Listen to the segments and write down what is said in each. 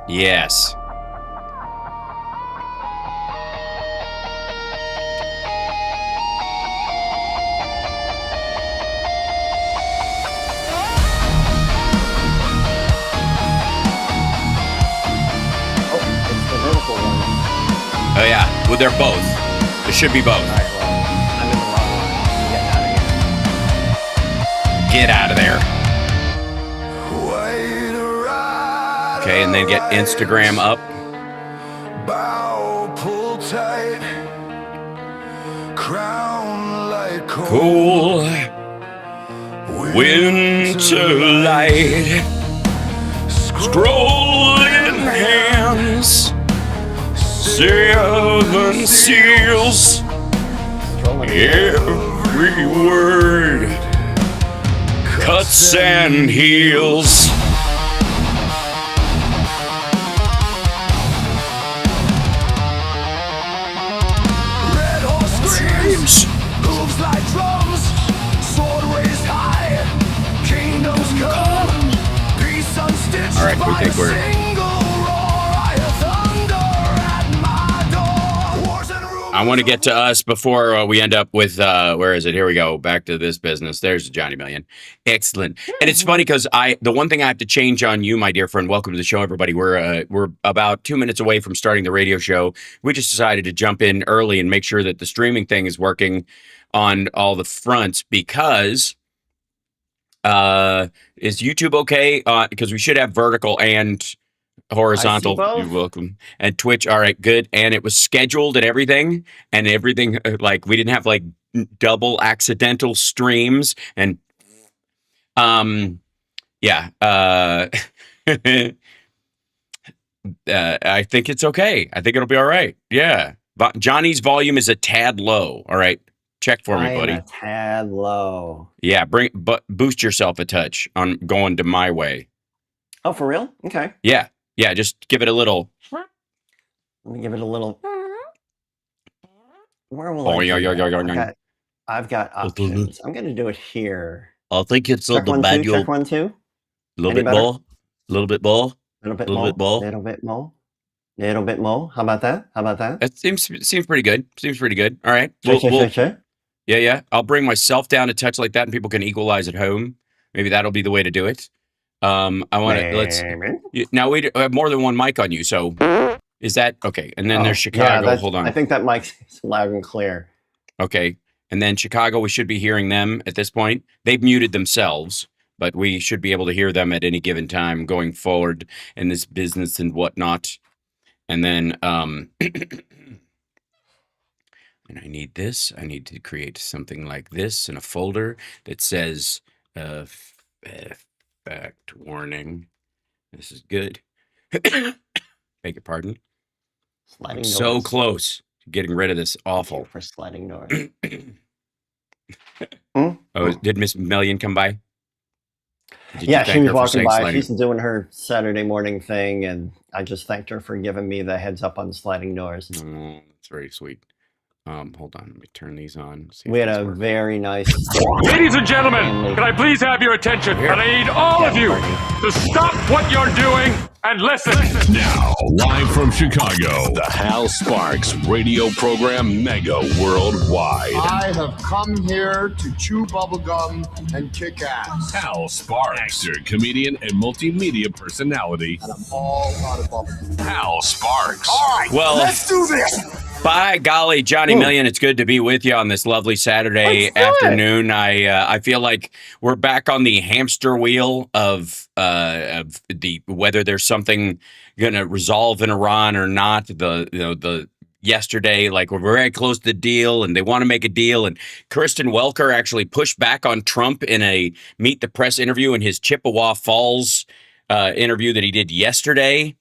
Yes. Oh, it's the vertical one. Oh, yeah. Well, they're both. It should be both. All right, well, I'm in the wrong one. I'm getting out of here. Get out of there. Okay, and then get Instagram up. Bow, pull tight. Crown like Cool winter light. Scrolling hands. 7 seals. Every word cuts and heals. red horse screams, hooves like drums, sword raised high, kingdoms come, peace unstitched. All right, we by think a we're- single roar. I hear thunder at my door. Wars and rumors I want to get to us before we end up with where is it? Here we go. Back to this business. There's Johnny Million. Excellent. And it's funny because the one thing I have to change on you, my dear friend. Welcome to the show, everybody. We're about 2 minutes away from starting the radio show. We just decided to jump in early and make sure that the streaming thing is working on all the fronts because is YouTube okay? Because we should have vertical and horizontal. both. You're welcome. And Twitch, all right, good. And it was scheduled and everything, like we didn't have like double accidental streams and yeah. I think it's okay. I think it'll be all right. Yeah. Johnny's volume is a tad low. All right. Check for me, I am buddy. a tad low. Yeah, boost yourself a touch on going to my way. Oh, for real? Okay. Yeah. Yeah, just give it a little. Let me give it a little. Where will Oh, I yeah, do yeah, that? yeah, yeah. I've got options. I'm going to do it here. I think it's Check 1, 2. Check 1, 2. A little Any bit better? more. A little bit more. Little bit Little more. bit more. Little bit more. Little bit more. How about that? How about that? That seems pretty good. Seems pretty good. All right. Check. Yeah. I'll bring myself down a touch like that, and people can equalize at home. Maybe that'll be the way to do it. I want to now we have more than one mic on you, so is that okay? And then there's Chicago. Yeah, Hold on. I think that mic's loud and clear. Okay, and then Chicago. We should be hearing them at this point. They've muted themselves, but we should be able to hear them at any given time going forward in this business and whatnot. And then and I need this. I need to create something like this in a folder that says fact warning. This is good. Beg your pardon. Sliding So doors. close to getting rid of this awful. For sliding doors. Oh, did Miss Million come by? Did you Yeah, thank she was her for walking saying by. sliding? She's doing her Saturday morning thing, and I just thanked her for giving me the heads up on sliding doors. Oh, that's very sweet. Hold on, let me turn these on. See if We had these a work. very nice. Ladies and gentlemen, can I please have your attention? And I need all of you to stop what you're doing and listen. Now, live from Chicago, the Hal Sparks radio program Mega Worldwide. I have come here to chew bubblegum and kick ass. Hal Sparks, actor, comedian, and multimedia personality. And I'm all out of bubblegum. Hal Sparks. All right, Well, let's do this. By golly, Johnny Million, it's good to be with you on this lovely Saturday afternoon. I feel like we're back on the hamster wheel of the whether there's something going to resolve in Iran or not. The yesterday, like we're very close to the deal, and they want to make a deal. And Kristen Welker actually pushed back on Trump in a Meet the Press interview in his Chippewa Falls interview that he did yesterday,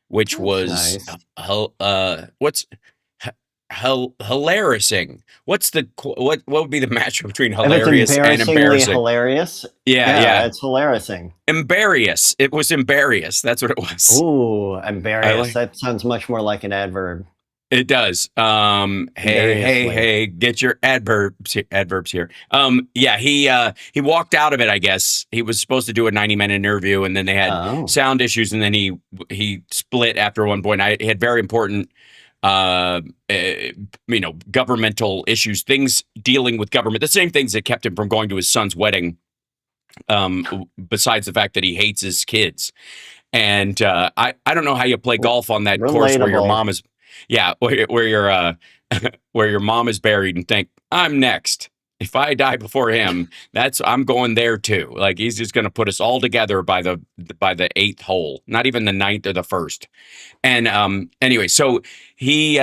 which was nice. Hilariousing. What would be the match between If hilarious it's and embarrassingly embarrassing? hilarious. Yeah. It's hilarious. Embarrass. It was embarrass. That's what it was. Ooh, embarrassed. like- That sounds much more like an adverb. It does. Variously. Hey, get your adverbs here. Yeah, he walked out of it, I guess. He was supposed to do a 90-minute interview, and then they had Oh. sound issues, and then he split after one point. He had very important governmental issues, things dealing with government, the same things that kept him from going to his son's wedding, besides the fact that he hates his kids. And I don't know how you play golf on that course where your Relatable. mom is, where your where your mom is buried and think, I'm next. If I die before him, I'm going there too. Like, he's just going to put us all together by the 8th hole, not even the 9th or the 1st. And anyway, so he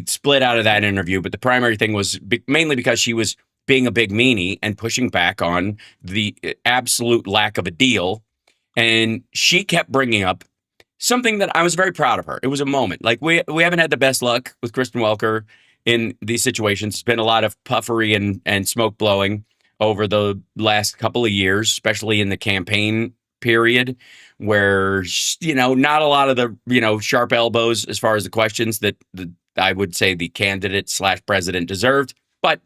split out of that interview, but the primary thing was mainly because she was being a big meanie and pushing back on the absolute lack of a deal. And she kept bringing up something that I was very proud of her. It was a moment. Like, we haven't had the best luck with Kristen Welker in these situations. It's been a lot of puffery and smoke blowing over the last couple of years, especially in the campaign period, where, not a lot of the, sharp elbows as far as the questions that I would say the candidate / president deserved. But,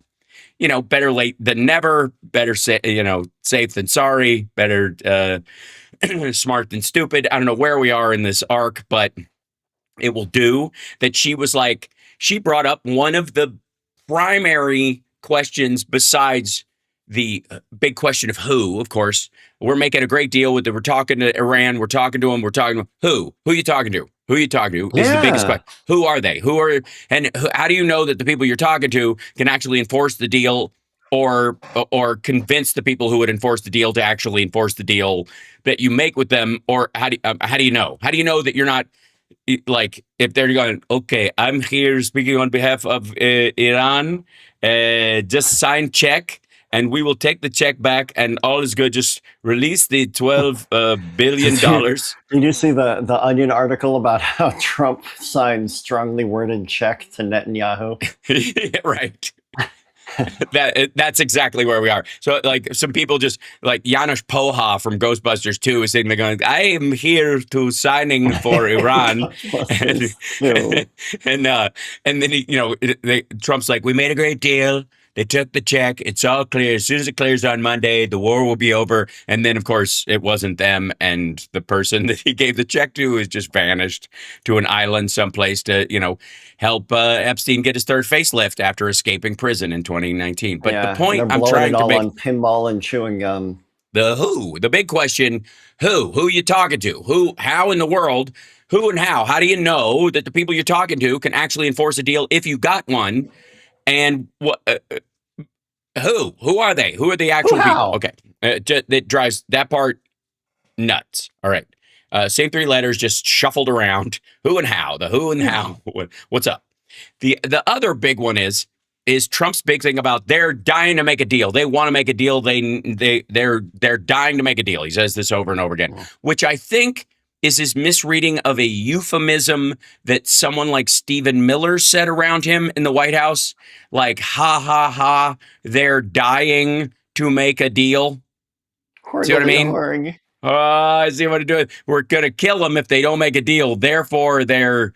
better late than never, better safe than sorry, better smart than stupid. I don't know where we are in this arc, but it will do. That she brought up one of the primary questions besides the big question of who. Of course, we're making a great deal with it. We're talking to Iran. We're talking to them. We're talking to who are you talking to? Who are you talking to is the biggest question. Who are they? How do you know that the people you're talking to can actually enforce the deal, or convince the people who would enforce the deal to actually enforce the deal that you make with them? Or how do you know? How do you know that you're not, like, if they're going, okay, I'm here speaking on behalf of Iran, just sign check and we will take the check back and all is good. Just release the $12 billion. Did you see the Onion article about how Trump signed strongly worded check to Netanyahu? Right. That's exactly where we are. So, like, some people just, like Janusz Poha from Ghostbusters 2 is sitting there going, I am here to signing for Iran. and then Trump's like, we made a great deal. They took the check. It's all clear. As soon as it clears on Monday, the war will be over. And then, of course, it wasn't them. And the person that he gave the check to is just vanished to an island someplace to, help Epstein get his third facelift after escaping prison in 2019. But the point I'm trying to make, on pinball and chewing gum. The big question, who are you talking to? How in the world, who and how do you know that the people you're talking to can actually enforce a deal if you got one? And what? Who are they? Who are the actual people? Okay, it drives that part nuts. All right, same 3 letters just shuffled around. Who and how? The who and how. What's up? The other big one is Trump's big thing about they're dying to make a deal. They want to make a deal. They're dying to make a deal. He says this over and over again, which I think is his misreading of a euphemism that someone like Stephen Miller said around him in the White House. Like, ha, ha, ha, they're dying to make a deal. See what I mean? I see what to do. We're going to kill them if they don't make a deal. Therefore, they're,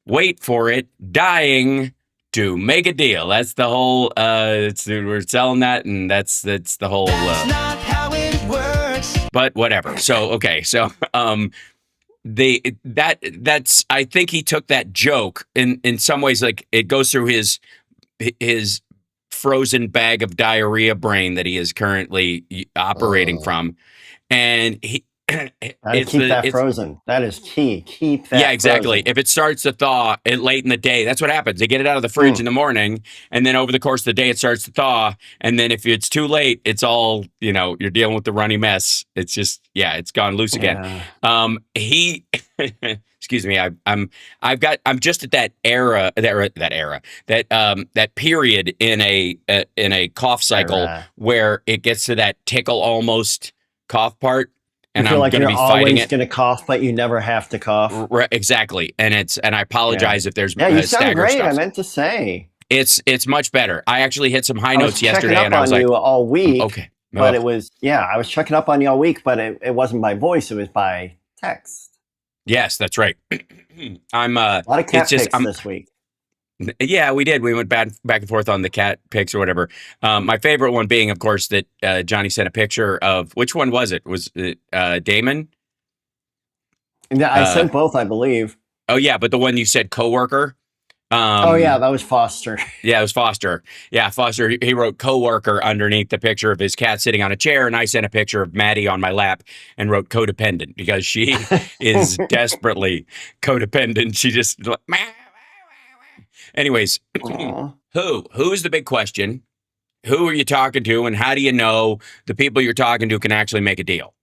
wait for it, dying to make a deal. That's the whole, we're selling that, and that's the whole. That's not how it works. But whatever. So, okay. So, that's I think he took that joke in some ways, like it goes through his frozen bag of diarrhea brain that he is currently operating from, and he keep that frozen. That is key. Keep that. Yeah, exactly. Frozen. If it starts to thaw late in the day, that's what happens. They get it out of the fridge in the morning, and then over the course of the day, it starts to thaw. And then if it's too late, it's all, you're dealing with the runny mess. It's just, it's gone loose again. Excuse me. I'm just at that era, that period in a cough cycle where it gets to that tickle almost cough part. And you feel like I'm going to be fighting it. Going to cough, but you never have to cough. Right, exactly, and I apologize if there's you sound great. stuff. I meant to say it's much better. I actually hit some high notes yesterday, and I was like, you all week. Okay, but it was I was checking up on you all week, but it wasn't by voice; it was by text. Yes, that's right. I'm a lot of cat pics this week. Yeah, we did. We went back and forth on the cat pics or whatever. My favorite one being, of course, that Johnny sent a picture of. Which one was it? Was it Damon? Yeah, I sent both, I believe. Oh yeah, but the one you said coworker. Oh yeah, that was Foster. Yeah, it was Foster. Yeah, Foster. He wrote coworker underneath the picture of his cat sitting on a chair, and I sent a picture of Maddie on my lap and wrote codependent because she is desperately codependent. She just like, anyways. Who's the big question? Who are you talking to, and how do you know the people you're talking to can actually make a deal?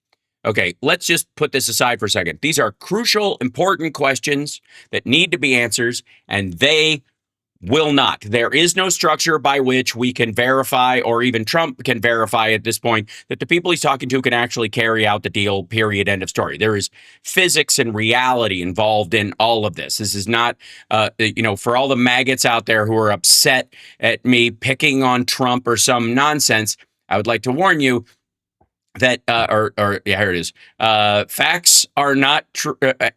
Okay, let's just put this aside for a second. These are crucial, important questions that need to be answers, and they will not. There is no structure by which we can verify, or even Trump can verify at this point, that the people he's talking to can actually carry out the deal, period, end of story. There is physics and reality involved in all of this. This is not, for all the maggots out there who are upset at me picking on Trump or some nonsense, I would like to warn you that, here it is. Facts are not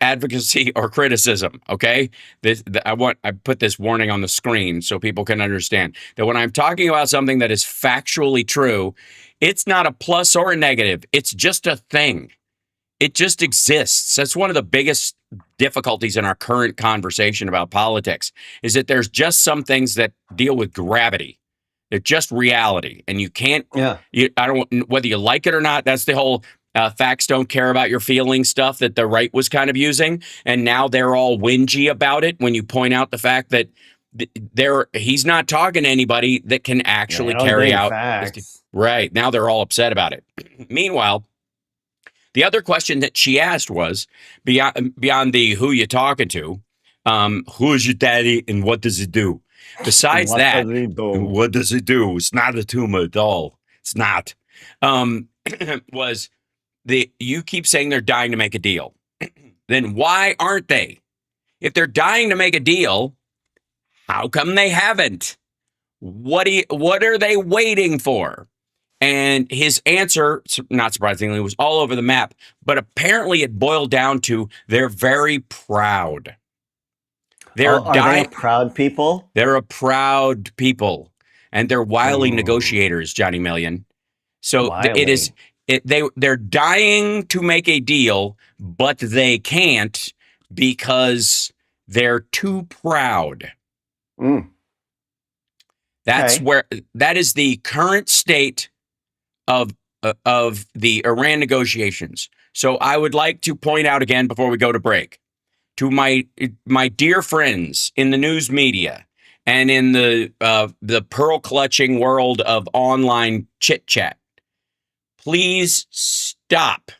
advocacy or criticism. Okay, I put this warning on the screen so people can understand that when I'm talking about something that is factually true, it's not a plus or a negative. It's just a thing. It just exists. That's one of the biggest difficulties in our current conversation about politics, is that there's just some things that deal with gravity. They're just reality, and you can't. Yeah. I don't, whether you like it or not. That's the whole facts don't care about your feelings stuff that the right was kind of using, and now they're all whingy about it when you point out the fact that he's not talking to anybody that can actually carry out facts. Right now, they're all upset about it. Meanwhile, the other question that she asked was beyond the who you talking to, who is your daddy and what does he do? Besides that, what does he do? It's not a tumor at all. It's not. Was you keep saying they're dying to make a deal. Then why aren't they? If they're dying to make a deal, how come they haven't? What are they waiting for? And his answer, not surprisingly, was all over the map. But apparently it boiled down to they're very proud. Are they proud people? They're a proud people, and they're wily negotiators, Johnny Million. So they're dying to make a deal, but they can't because they're too proud. That's where that is the current state of the Iran negotiations. So I would like to point out again before we go to break, to my dear friends in the news media and in the pearl clutching world of online chit chat, please stop.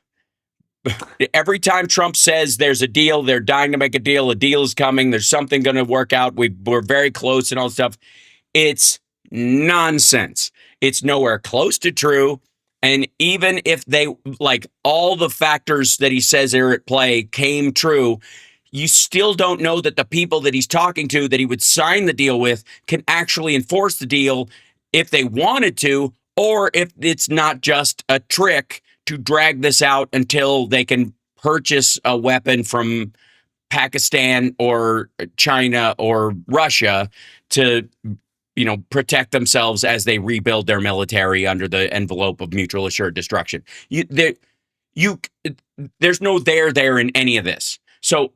Every time Trump says there's a deal, they're dying to make a deal is coming, there's something going to work out, we're very close and all that stuff. It's nonsense. It's nowhere close to true. And even if all the factors that he says are at play came true, you still don't know that the people that he's talking to, that he would sign the deal with, can actually enforce the deal if they wanted to, or if it's not just a trick to drag this out until they can purchase a weapon from Pakistan or China or Russia to, protect themselves as they rebuild their military under the envelope of mutual assured destruction. There's no there in any of this. So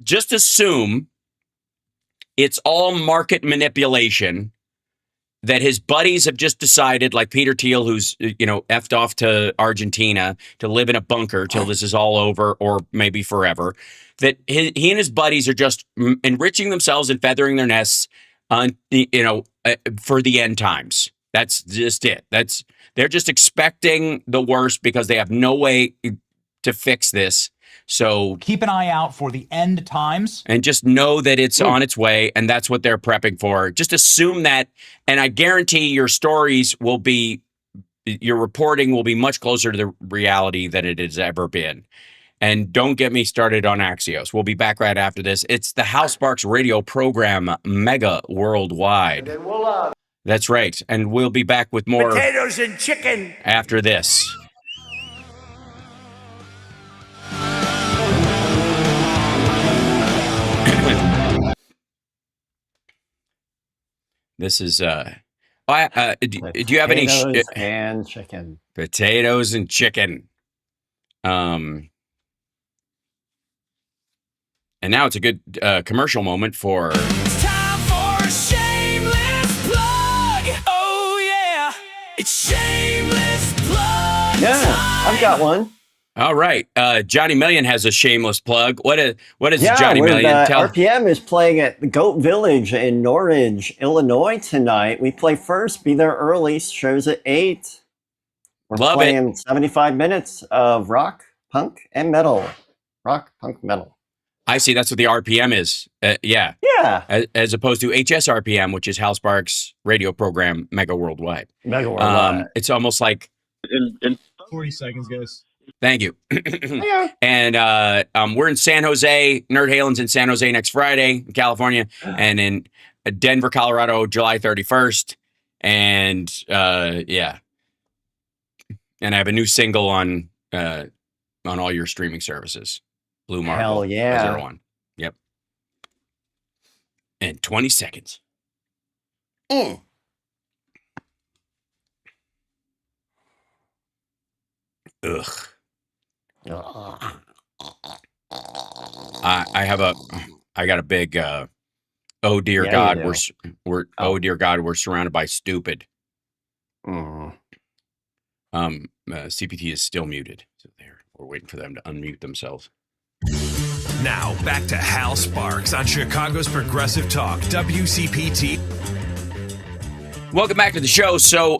just assume it's all market manipulation, that his buddies have just decided, like Peter Thiel, who's, effed off to Argentina to live in a bunker till this is all over, or maybe forever, that he and his buddies are just enriching themselves and feathering their nests on, for the end times. That's just it. They're just expecting the worst because they have no way to fix this. So keep an eye out for the end times. And just know that it's on its way, and that's what they're prepping for. Just assume that, and I guarantee your reporting will be much closer to the reality than it has ever been. And don't get me started on Axios. We'll be back right after this. It's the Hal Sparks radio program, Mega Worldwide. That's right. And we'll be back with more Potatoes and chicken after this. This is do you have any Potatoes and chicken? potatoes and chicken? And now it's a good commercial moment for. It's time for a shameless plug. Oh yeah, it's shameless plug. Yeah, I've got one. All right, Johnny Million has a shameless plug. What is Johnny we're Million? RPM is playing at the Goat Village in Norridge, Illinois tonight. We play first. Be there early. Shows at 8. We're Love playing 75 minutes of rock, punk, and metal. Rock, punk, metal. I see. That's what the RPM is. Yeah. Yeah. As opposed to HSRPM, which is Hal Sparks' radio program, Mega Worldwide. Mega Worldwide. It's almost like. In 40 seconds, guys. Thank you. Yeah. And we're in San Jose. Nerd Halen's in San Jose next Friday, in California, and in Denver, Colorado, July 31st. And yeah. And I have a new single on all your streaming services. Blue Marble. Hell yeah. 01. Yep. In 20 seconds. Ugh. I got a big oh dear Yeah, God, you we're oh dear God, we're surrounded by stupid. CPT is still muted. So we're waiting for them to unmute themselves. Now back to Hal Sparks on Chicago's Progressive Talk, WCPT. Welcome back to the show. So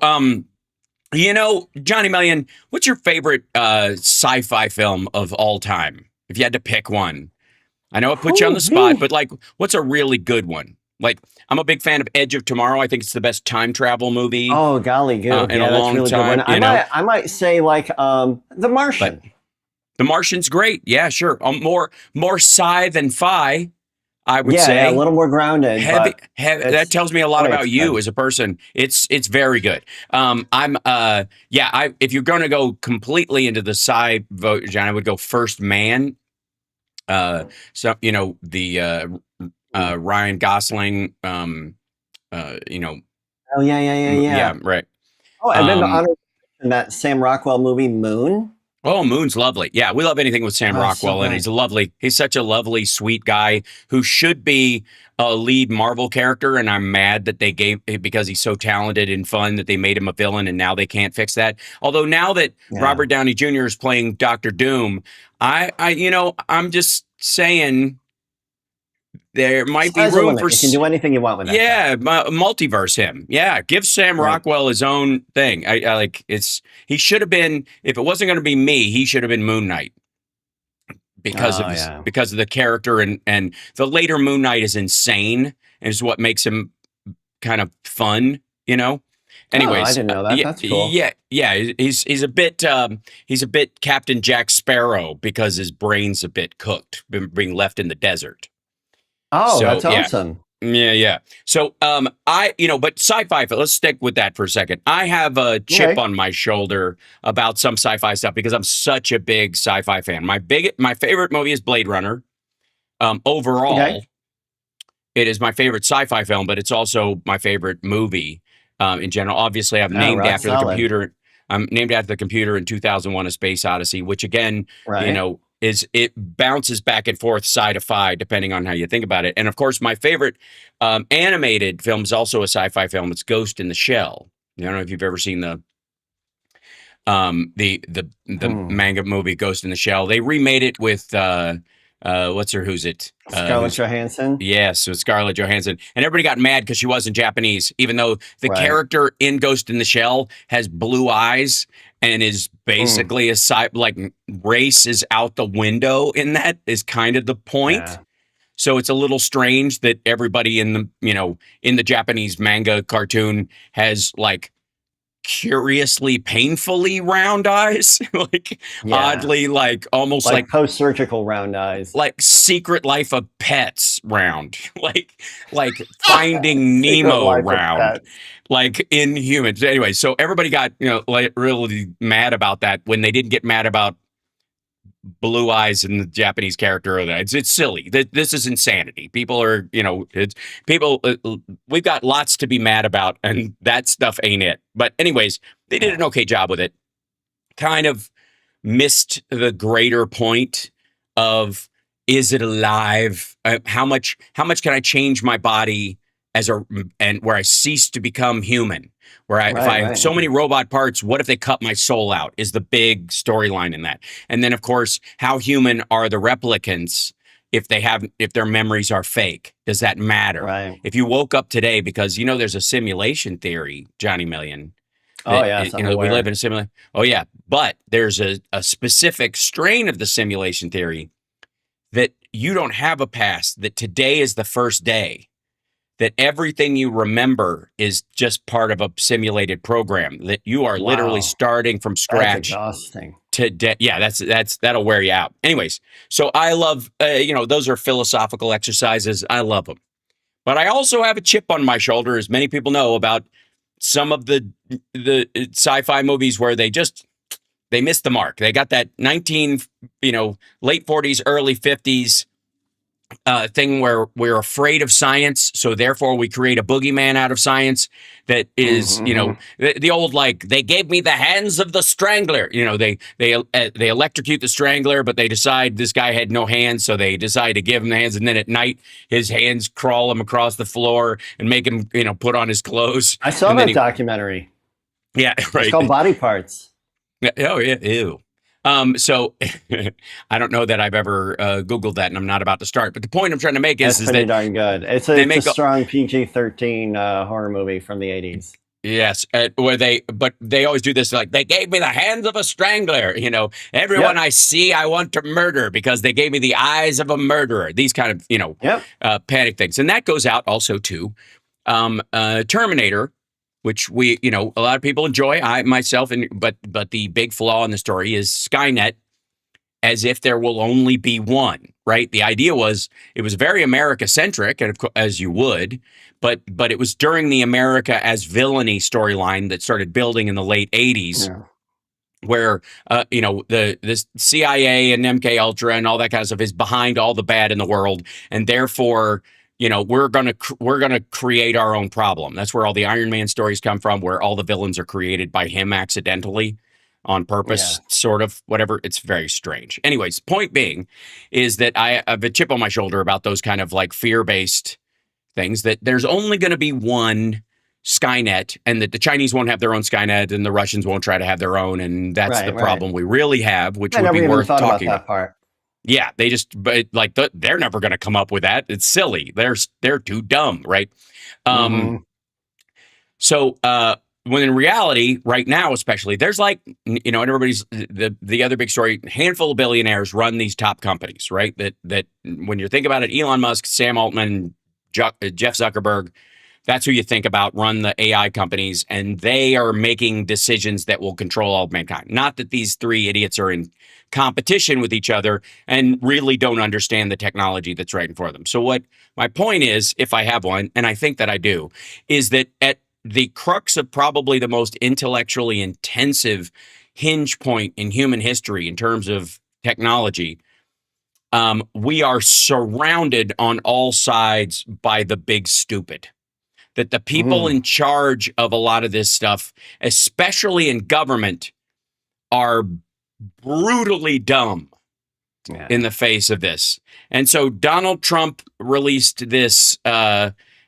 Johnny Million, what's your favorite sci-fi film of all time? If you had to pick one. I know it put you on the spot, but like, what's a really good one? Like, I'm a big fan of Edge of Tomorrow. I think it's the best time travel movie. Oh, golly, good. In a long really time. Good one. I might say like The Martian. But The Martian's great. Yeah, sure. More sci than fi, I would say. Yeah, a little more grounded. Heavy, that tells me a lot about you as a person. It's very good. If you're going to go completely into the sci vote, John, I would go First Man. Ryan Gosling. Oh yeah. Right. Oh, and then the honor in that Sam Rockwell movie Moon. Oh, Moon's lovely. Yeah, we love anything with Sam Rockwell, and he's such a lovely, sweet guy who should be a lead Marvel character. And I'm mad that because he's so talented and fun that they made him a villain, and now they can't fix that. Although now that Robert Downey Jr. is playing Dr. Doom, I'm just saying there might be room for. You can do anything you want with that. Yeah, multiverse him. Yeah, give Sam Rockwell his own thing. I like it's. He should have been. If it wasn't going to be me, he should have been Moon Knight because of the character and the later Moon Knight is insane and is what makes him kind of fun. Anyways, I didn't know that. That's cool. Yeah. He's a bit Captain Jack Sparrow because his brain's a bit cooked, being left in the desert. Oh, that's awesome. Yeah. So, but sci-fi, let's stick with that for a second. I have a chip on my shoulder about some sci-fi stuff because I'm such a big sci-fi fan. My favorite movie is Blade Runner. Overall, it is my favorite sci-fi film, but it's also my favorite movie in general. Obviously, I'm named after the computer. I'm named after the computer in 2001: A Space Odyssey, which again, it bounces back and forth side to side depending on how you think about it. And of course, my favorite animated film is also a sci-fi film. It's Ghost in the Shell. I don't know if you've ever seen the manga movie Ghost in the Shell. They remade it with who's it? Scarlett Johansson. Yes, so Scarlett Johansson. And everybody got mad because she wasn't Japanese, even though the character in Ghost in the Shell has blue eyes and is basically race is out the window in that is kind of the point. Yeah. So it's a little strange that everybody in the Japanese manga cartoon has like curiously painfully round eyes, oddly, almost like post-surgical round eyes, like Secret Life of Pets round, like Finding Nemo round, like Inhumans. Anyway, so everybody got really mad about that when they didn't get mad about blue eyes in the Japanese character. It's silly. This is insanity. People are, we've got lots to be mad about, and that stuff ain't it. But anyways, they did an okay job with it. Kind of missed the greater point of, is it alive? How much can I change my body and where I cease to become human? Where if I have so many robot parts, what if they cut my soul out? Is the big storyline in that. And then, of course, how human are the replicants if their memories are fake? Does that matter? Right. If you woke up today, because there's a simulation theory, Johnny Million. Oh yeah, we live in a simulation. Oh yeah, but there's a specific strain of the simulation theory that you don't have a past, that today is the first day, that everything you remember is just part of a simulated program, that you are literally starting from scratch. That's exhausting. Yeah, that'll wear you out. Anyways, so I love, those are philosophical exercises. I love them. But I also have a chip on my shoulder, as many people know, about some of the sci-fi movies where they missed the mark. They got that late 40s, early 50s thing where we're afraid of science, so therefore we create a boogeyman out of science that is, the old, like, they gave me the hands of the strangler. They electrocute the strangler, but they decide this guy had no hands, so they decide to give him the hands, and then at night his hands crawl him across the floor and make him, put on his clothes. I saw that documentary. Yeah, right. It's called Body Parts. Oh yeah, ew. So I don't know that I've ever Googled that, and I'm not about to start. But the point I'm trying to make is pretty that darn good. It's a strong PG-13 horror movie from the 80s. Yes, but they always do this, like, they gave me the hands of a strangler. Everyone I see, I want to murder because they gave me the eyes of a murderer. These kind of panic things, and that goes out also to Terminator, which we, a lot of people enjoy, I myself, but the big flaw in the story is Skynet, as if there will only be one, right? The idea was, it was very America-centric, and of course, as you would, but it was during the America as villainy storyline that started building in the late 80s, where, the CIA and MK Ultra and all that kind of stuff is behind all the bad in the world, and therefore, we're gonna create our own problem. That's where all the Iron Man stories come from, where all the villains are created by him accidentally, on purpose, sort of, whatever. It's very strange. Anyways, point being is that I have a chip on my shoulder about those kind of like fear-based things, that there's only going to be one Skynet, and that the Chinese won't have their own Skynet, and the Russians won't try to have their own, and that's the problem we really have, which would be worth talking about. That part. Yeah, they're never going to come up with that. It's silly. They're too dumb, right? So when in reality, right now especially, there's and everybody's the other big story, handful of billionaires run these top companies, right? That when you think about it, Elon Musk, Sam Altman, Jeff Zuckerberg, that's who you think about run the AI companies, and they are making decisions that will control all of mankind. Not that these three idiots are in competition with each other and really don't understand the technology that's right in front of them. So what my point is, if I have one, and I think that I do, is that at the crux of probably the most intellectually intensive hinge point in human history in terms of technology, we are surrounded on all sides by the big stupid. That the people in charge of a lot of this stuff, especially in government, are brutally dumb in the face of this. And so Donald Trump released this,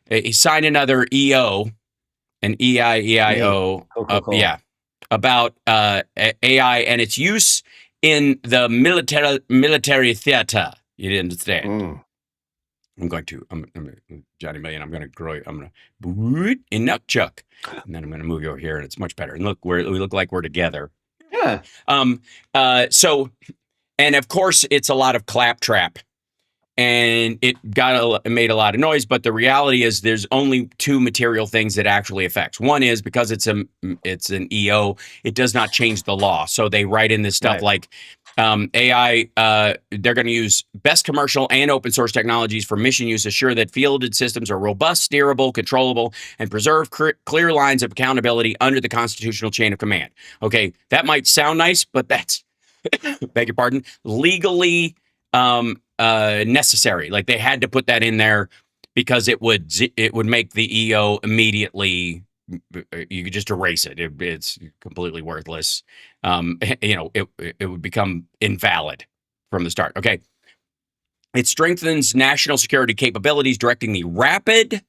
he signed another EO, an EIO, about AI and its use in the military theater. You didn't understand. Johnny Million, I'm going to boot in Nukchuk, and then I'm going to move you over here, and it's much better. And look, we look like we're together. Yeah. So, and of course, it's a lot of claptrap, and it made a lot of noise. But the reality is, there's only two material things that actually affects. One is, because it's an EO, it does not change the law. So they write in this stuff like AI. They're going to use best commercial and open source technologies for mission use, assure that fielded systems are robust, steerable, controllable, and preserve clear lines of accountability under the constitutional chain of command. Okay, that might sound nice, but that's beg your pardon, legally necessary. Like they had to put that in there because it would make the EO immediately. You could just erase it. It's completely worthless. It would become invalid from the start. Okay. It strengthens national security capabilities, directing the rapid,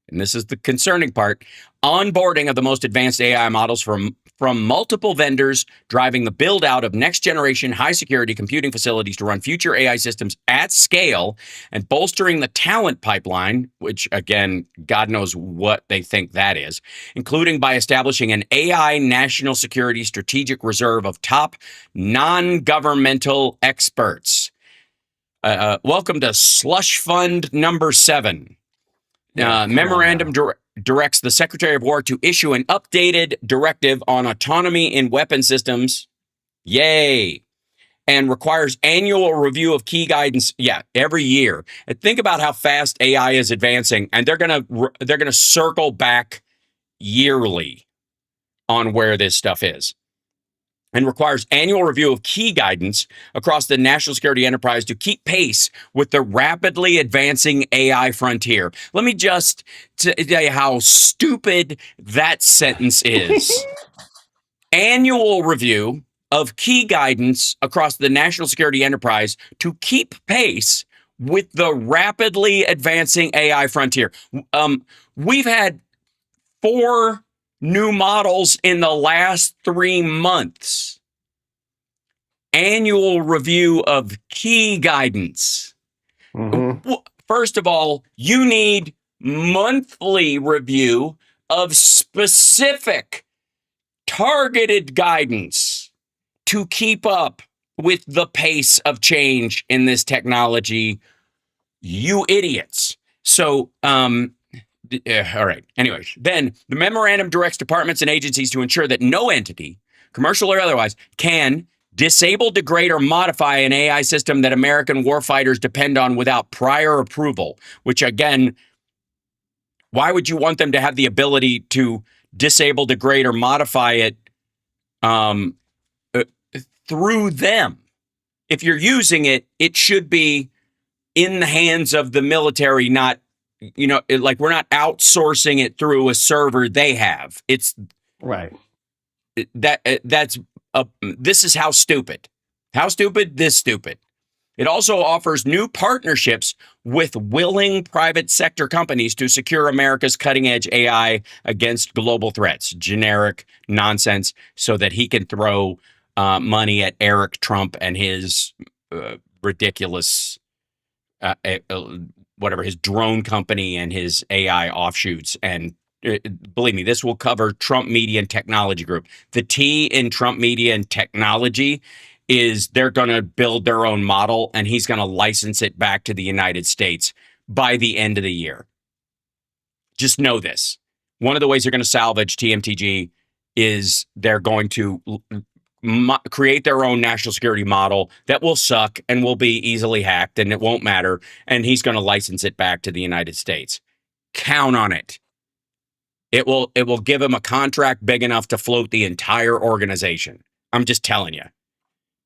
and this is the concerning part, onboarding of the most advanced AI models from multiple vendors, driving the build out of next generation high security computing facilities to run future AI systems at scale, and bolstering the talent pipeline, which again, God knows what they think that is, including by establishing an AI national security strategic reserve of top non-governmental experts. Welcome to slush fund number 7. Memorandum directs the Secretary of War to issue an updated directive on autonomy in weapon systems. Yay. And requires annual review of key guidance. Yeah, every year. And think about how fast AI is advancing, and they're gonna circle back yearly on where this stuff is. And requires annual review of key guidance across the national security enterprise to keep pace with the rapidly advancing AI frontier. Let me just tell you how stupid that sentence is. Annual review of key guidance across the national security enterprise to keep pace with the rapidly advancing AI frontier. We've had 4 new models in the last 3 months. Annual review of key guidance. First of all, you need monthly review of specific targeted guidance to keep up with the pace of change in this technology. You idiots. So, all right. Anyways, then the memorandum directs departments and agencies to ensure that no entity, commercial or otherwise, can disable, degrade, or modify an AI system that American warfighters depend on without prior approval. Which, again, why would you want them to have the ability to disable, degrade, or modify it through them? If you're using it, it should be in the hands of the military, not, like we're not outsourcing it through a server they have. It's right. This is how stupid. How stupid? This stupid. It also offers new partnerships with willing private sector companies to secure America's cutting edge AI against global threats. Generic nonsense so that he can throw money at Eric Trump and his ridiculous whatever, his drone company and his AI offshoots. And believe me, this will cover Trump Media and Technology Group. The T in Trump Media and Technology is they're going to build their own model, and he's going to license it back to the United States by the end of the year. Just know this. One of the ways they're going to salvage TMTG is they're going to create their own national security model that will suck and will be easily hacked, and it won't matter. And he's going to license it back to the United States. Count on it. It will give him a contract big enough to float the entire organization. I'm just telling you.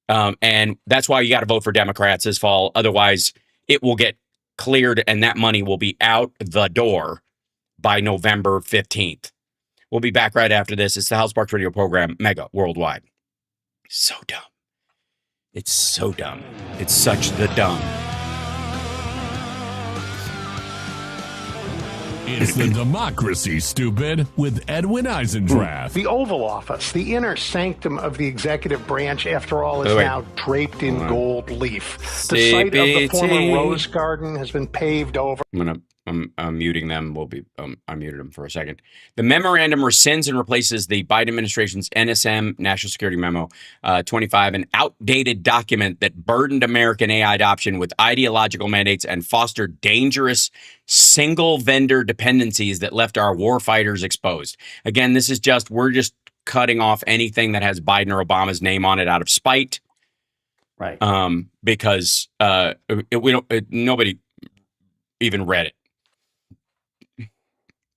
And that's why you got to vote for Democrats this fall. Otherwise, it will get cleared and that money will be out the door by November 15th. We'll be back right after this. It's the Hal Sparks Radio program, Mega Worldwide. So dumb. It's so dumb. It's such the dumb. It's the Democracy, Stupid, with Edwin Eisendrath. The Oval Office, the inner sanctum of the executive branch, after all, is now draped in gold leaf. The site of the former Rose Garden has been paved over. I'm muting them. I muted them for a second. The memorandum rescinds and replaces the Biden administration's NSM, National Security Memo 25, an outdated document that burdened American AI adoption with ideological mandates and fostered dangerous single vendor dependencies that left our war fighters exposed. Again, this is we're just cutting off anything that has Biden or Obama's name on it out of spite. Right. Because nobody even read it.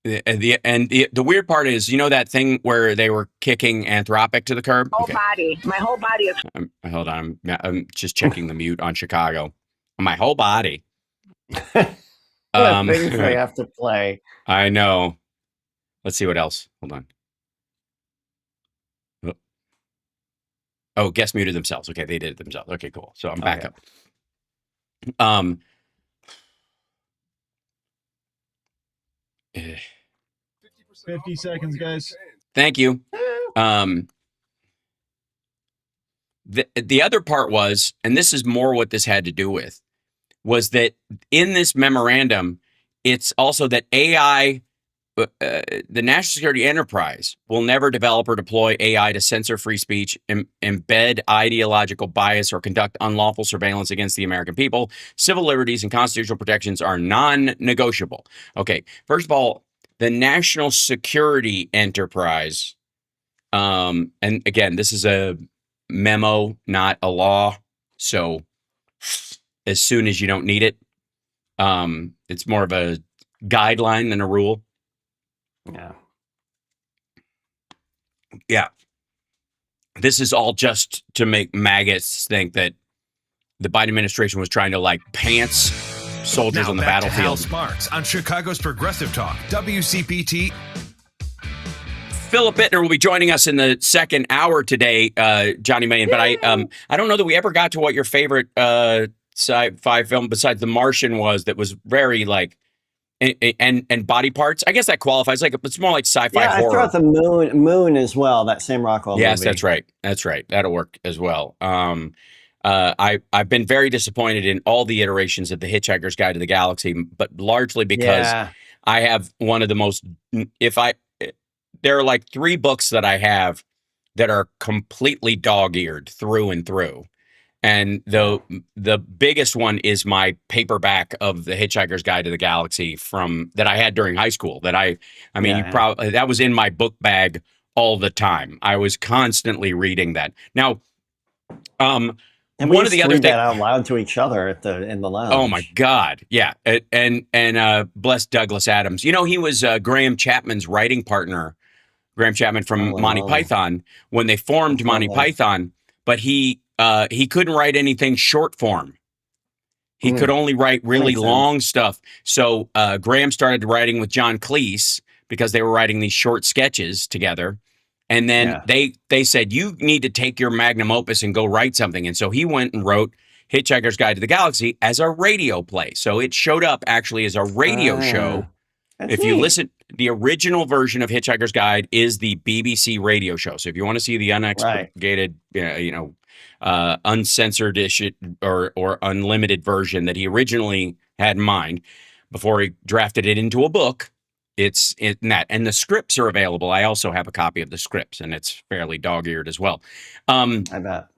the weird part is, you know, that thing where they were kicking Anthropic to the curb. My whole body is. Hold on, I'm just checking the mute on Chicago. My whole body. Things they have to play. I know. Let's see what else. Hold on. Oh, guest muted themselves. Okay, they did it themselves. Okay, cool. So I'm back up. 50 seconds, guys. Thank you. The other part was, and this is more what this had to do with, was that in this memorandum, it's also that AI, the national security enterprise, will never develop or deploy AI to censor free speech, embed ideological bias, or conduct unlawful surveillance against the American people. Civil liberties and constitutional protections are non-negotiable. Okay, first of all, the national security enterprise, and again, this is a memo, not a law. So as soon as you don't need it, it's more of a guideline than a rule. Yeah. This is all just to make maggots think that the Biden administration was trying to like pants soldiers Now on the back to Hal battlefield. Sparks on Chicago's Progressive Talk, WCPT. Philip Bittner will be joining us in the second hour today, Johnny Million. But I don't know that we ever got to what your favorite sci-fi film besides The Martian was. That was very like and body parts. I guess that qualifies. Like it's more like sci-fi horror. I throw out the moon as well. That Sam Rockwell. Yes, movie. that's right. That's right. That'll work as well. I've been very disappointed in all the iterations of The Hitchhiker's Guide to the Galaxy, but largely because I have one of the most. There are like 3 books that I have that are completely dog-eared through and through. And the biggest one is my paperback of The Hitchhiker's Guide to the Galaxy that I had during high school. That probably that was in my book bag all the time. I was constantly reading that. Now, and one of the other things out loud to each other in the lounge. Oh my God, yeah, and bless Douglas Adams. You know, he was Graham Chapman's writing partner. Graham Chapman from Monty Python when they formed Monty Python, but he couldn't write anything short form. He could only write really long stuff. So Graham started writing with John Cleese because they were writing these short sketches together. And then they said, you need to take your magnum opus and go write something. And so he went and wrote Hitchhiker's Guide to the Galaxy as a radio play. So it showed up actually as a radio show. If you listen, the original version of Hitchhiker's Guide is the BBC radio show. So if you want to see the unexpurgated, uncensored or unlimited version that he originally had in mind before he drafted it into a book, it's in that. And the scripts are available. I also have a copy of the scripts, and it's fairly dog-eared as well. I bet.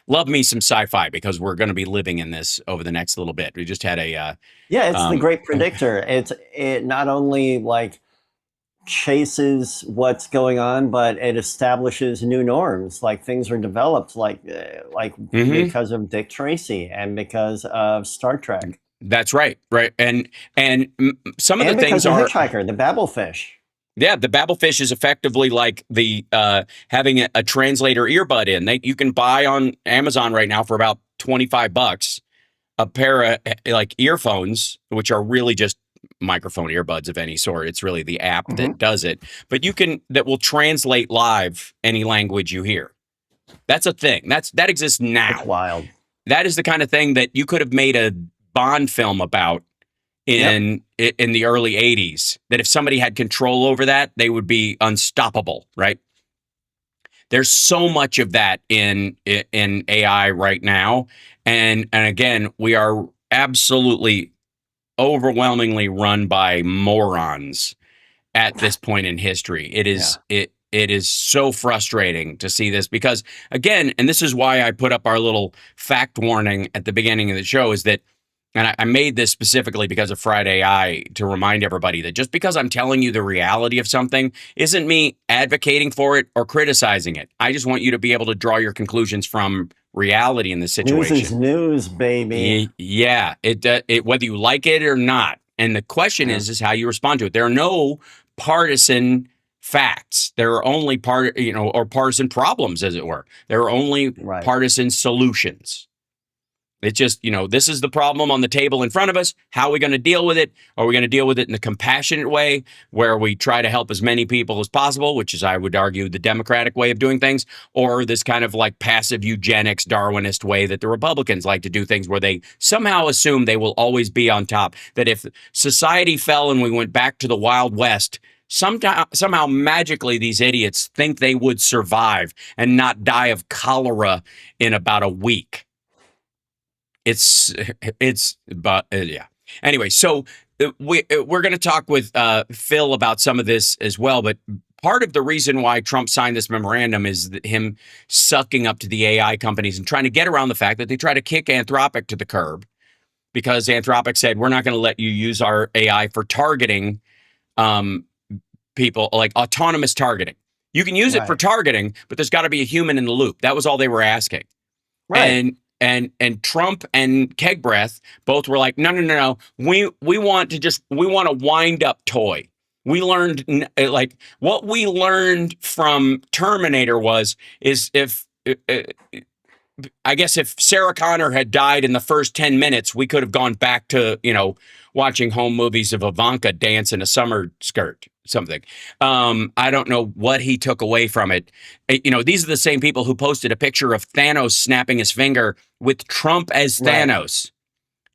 Love me some sci-fi because we're going to be living in this over the next little bit. We just had a it's the great predictor. It not only like chases what's going on, but it establishes new norms. Like things are developed because of Dick Tracy and because of Star Trek. That's right, and some of the things are Hitchhiker, the Babelfish. Yeah, the Babelfish is effectively like the having a translator earbud in. You can buy on Amazon right now for about $25 a pair of like earphones, which are really just microphone earbuds of any sort. It's really the app that does it, but that will translate live any language you hear. That's a thing. That exists now. That's wild. That is the kind of thing that you could have made a Bond film about in the early 80s, that if somebody had control over that, they would be unstoppable, right? There's so much of that in AI right now. And again, we are absolutely overwhelmingly run by morons at this point in history. It is so frustrating to see this because, again, and this is why I put up our little fact warning at the beginning of the show, is that, and I made this specifically because of Friday AI to remind everybody that just because I'm telling you the reality of something isn't me advocating for it or criticizing it. I just want you to be able to draw your conclusions from reality in this situation. News is news, baby. Yeah, it whether you like it or not. And the question is how you respond to it. There are no partisan facts. There are only or partisan problems, as it were. There are only partisan solutions. It's just, this is the problem on the table in front of us. How are we going to deal with it? Are we going to deal with it in a compassionate way where we try to help as many people as possible, which is, I would argue, the Democratic way of doing things, or this kind of like passive eugenics, Darwinist way that the Republicans like to do things, where they somehow assume they will always be on top, that if society fell and we went back to the Wild West, somehow magically these idiots think they would survive and not die of cholera in about a week. But yeah. Anyway, so we're going to talk with Phil about some of this as well. But part of the reason why Trump signed this memorandum is him sucking up to the AI companies and trying to get around the fact that they try to kick Anthropic to the curb, because Anthropic said, we're not going to let you use our AI for targeting people, like autonomous targeting. You can use it for targeting, but there's got to be a human in the loop. That was all they were asking. Right. And Trump and Kegbreath both were like, no. We want a wind up toy. We learned, like, what we learned from Terminator is if Sarah Connor had died in the first 10 minutes, we could have gone back to, watching home movies of Ivanka dance in a summer skirt, something. I don't know what he took away from it. These are the same people who posted a picture of Thanos snapping his finger with Trump as Thanos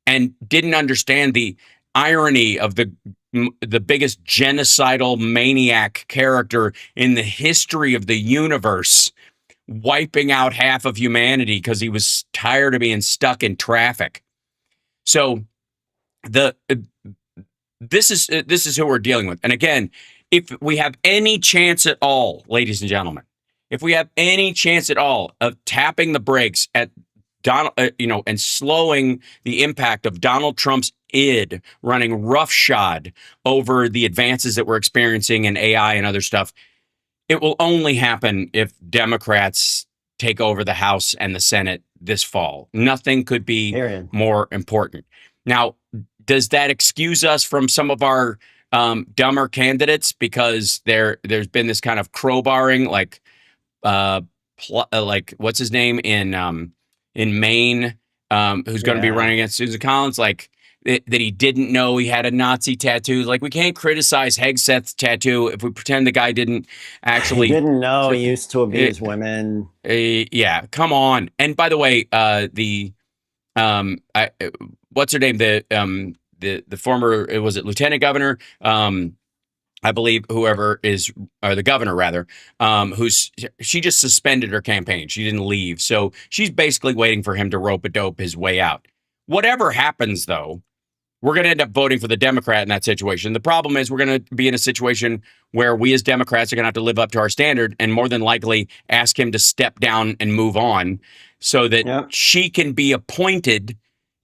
and didn't understand the irony of the biggest genocidal maniac character in the history of the universe wiping out half of humanity because he was tired of being stuck in traffic. So this is who we're dealing with. And again, if we have any chance at all, ladies and gentlemen, if we have any chance at all of tapping the brakes at Donald, and slowing the impact of Donald Trump's id running roughshod over the advances that we're experiencing in AI and other stuff, it will only happen if Democrats take over the House and the Senate this fall. Nothing could be more important. Now, does that excuse us from some of our dumber candidates? Because there's been this kind of crowbarring, like what's his name in Maine, who's going to be running against Susan Collins, like that he didn't know he had a Nazi tattoo. Like, we can't criticize Hegseth's tattoo if we pretend the guy didn't actually. He didn't know he used to abuse women. Yeah, come on. And by the way, what's her name? The former, was it Lieutenant Governor? I believe whoever is, or the governor rather, she just suspended her campaign. She didn't leave. So she's basically waiting for him to rope-a-dope his way out. Whatever happens, though, we're going to end up voting for the Democrat in that situation. The problem is we're going to be in a situation where we as Democrats are going to have to live up to our standard and more than likely ask him to step down and move on so that she can be appointed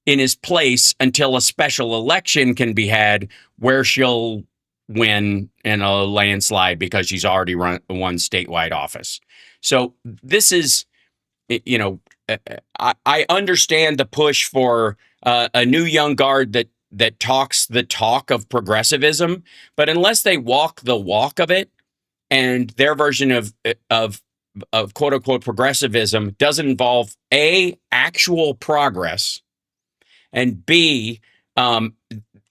in his place until a special election can be had where she'll win in a landslide because she's already won statewide office. So this is, I understand the push for a new young guard that talks the talk of progressivism, but unless they walk the walk of it, and their version of quote unquote progressivism doesn't involve A, actual progress, and B,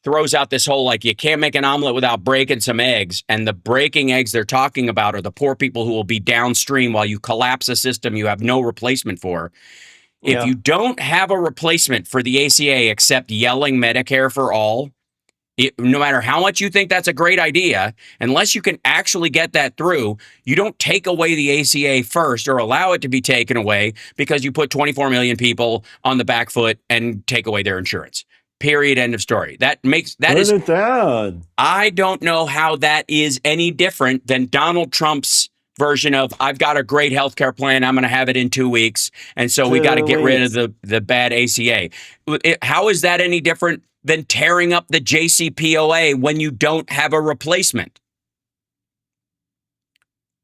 throws out this whole, like, you can't make an omelet without breaking some eggs. And the breaking eggs they're talking about are the poor people who will be downstream while you collapse a system you have no replacement for. If you don't have a replacement for the ACA except yelling Medicare for all, no matter how much you think that's a great idea, unless you can actually get that through, you don't take away the ACA first or allow it to be taken away because you put 24 million people on the back foot and take away their insurance. Period. End of story. I don't know how that is any different than Donald Trump's version of, I've got a great healthcare plan. I'm going to have it in 2 weeks. And so we got to get rid of the bad ACA. How is that any different than tearing up the JCPOA when you don't have a replacement?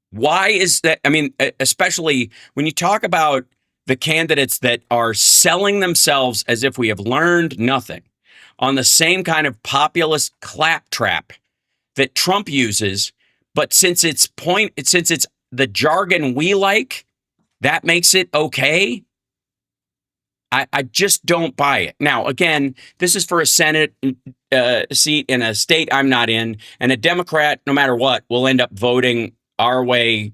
Why is that? I mean, especially when you talk about the candidates that are selling themselves as if we have learned nothing on the same kind of populist claptrap that Trump uses, but since it's the jargon we like, that makes it okay. I just don't buy it. Now, again, this is for a Senate seat in a state I'm not in, and a Democrat, no matter what, will end up voting our way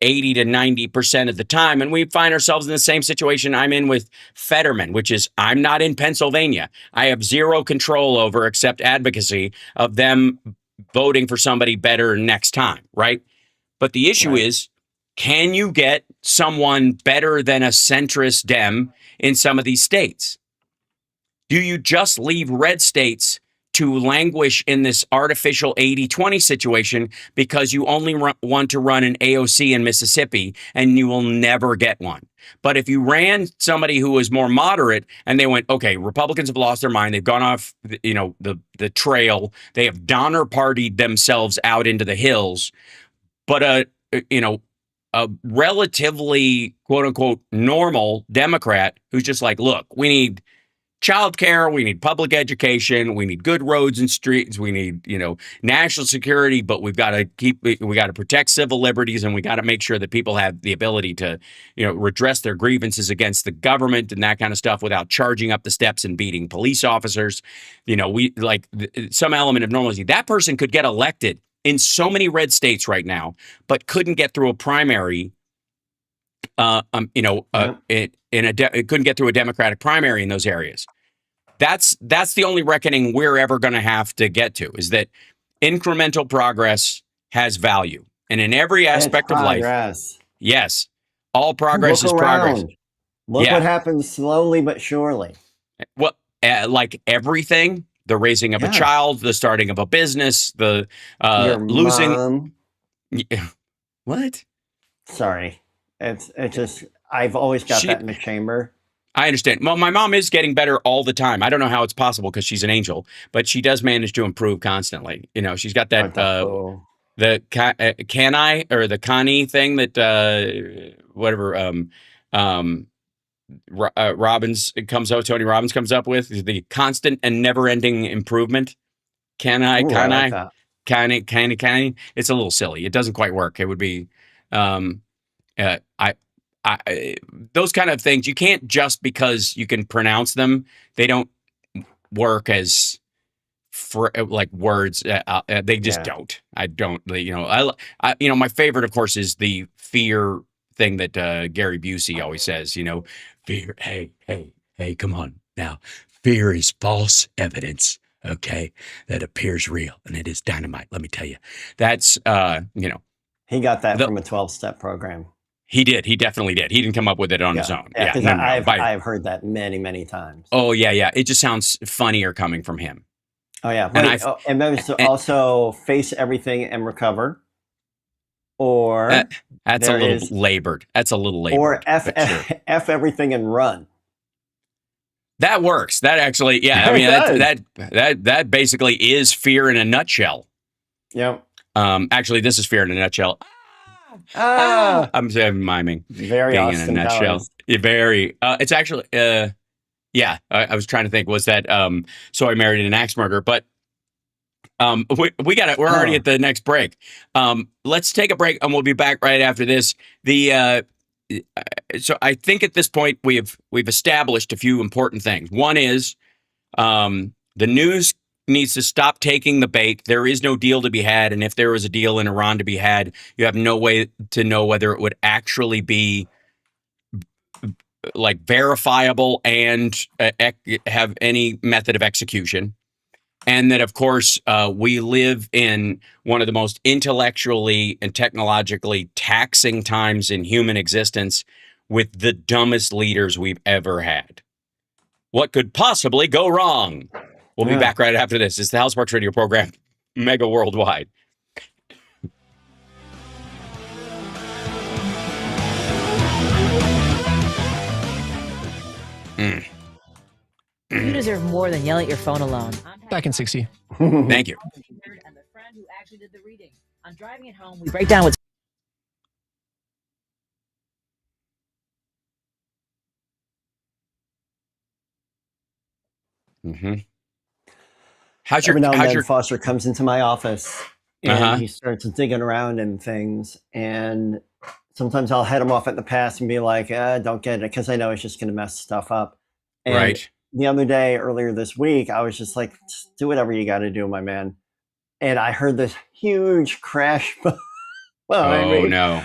80 to 90% of the time. And we find ourselves in the same situation I'm in with Fetterman, which is I'm not in Pennsylvania. I have zero control over, except advocacy, of them voting for somebody better next time, right? But the issue is, can you get someone better than a centrist Dem in some of these states? Do you just leave red states to languish in this artificial 80-20 situation because you only want to run an AOC in Mississippi and you will never get one? But if you ran somebody who was more moderate and they went, okay, Republicans have lost their mind. They've gone off, the trail. They have Donner partied themselves out into the hills. But a relatively, quote unquote, normal Democrat who's just like, look, we need childcare, we need public education, we need good roads and streets, we need, national security, but we got to protect civil liberties, and we got to make sure that people have the ability to, redress their grievances against the government and that kind of stuff without charging up the steps and beating police officers. We like some element of normalcy. That person could get elected in so many red states right now, but couldn't get through a primary. It couldn't get through a Democratic primary in those areas. That's the only reckoning we're ever going to have to get to, is that incremental progress has value, and in every aspect of life, yes, all progress is progress. Look what happens slowly but surely. Well, like everything. The raising of a child, the starting of a business, the losing. Mom. What? Sorry, it's just I've always got that in the chamber. I understand. Well, my mom is getting better all the time. I don't know how it's possible because she's an angel, but she does manage to improve constantly. She's got that the Connie thing that Tony Robbins comes up with, the constant and never-ending improvement. Kind. It's a little silly. It doesn't quite work. It would be, those kind of things. You can't, just because you can pronounce them, they don't work as for like words. They just don't. I don't. My favorite, of course, is the fear thing that Gary Busey always says. Fear. Hey, come on now. Fear is false evidence, okay, that appears real, and it is dynamite. Let me tell you. That's, He got that from a 12-step program. He did. He definitely did. He didn't come up with it on his own. I've heard that many, many times. Oh, yeah. It just sounds funnier coming from him. Oh, yeah. And there's also face everything and recover. Or that's a little labored. Or F everything and run. That works. That actually, yeah. I mean, that basically is fear in a nutshell. Yep. Actually, this is fear in a nutshell. I'm miming. Very being Austin in a nutshell. Very. It's actually. Yeah. I was trying to think. Was that So I Married an Axe Murderer? But we got it. We're already at the next break. Let's take a break, and we'll be back right after this. So I think at this point we've established a few important things. One is the news needs to stop taking the bait. There is no deal to be had, and if there was a deal in Iran to be had, you have no way to know whether it would actually be like verifiable and have any method of execution. And that, of course, we live in one of the most intellectually and technologically taxing times in human existence, with the dumbest leaders we've ever had. What could possibly go wrong? We'll be back right after this. It's the Hal Sparks Radio program, mega worldwide. You deserve more than yelling at your phone alone. Back in 60. Thank you. And the friend who actually did the reading. On Driving It Home, we break down what's every now and then Foster comes into my office and he starts digging around in things, and sometimes I'll head him off at the pass and be like, don't get it, because I know it's just going to mess stuff up. And the other day, earlier this week, I was just like, do whatever you got to do, my man. And I heard this huge crash. No.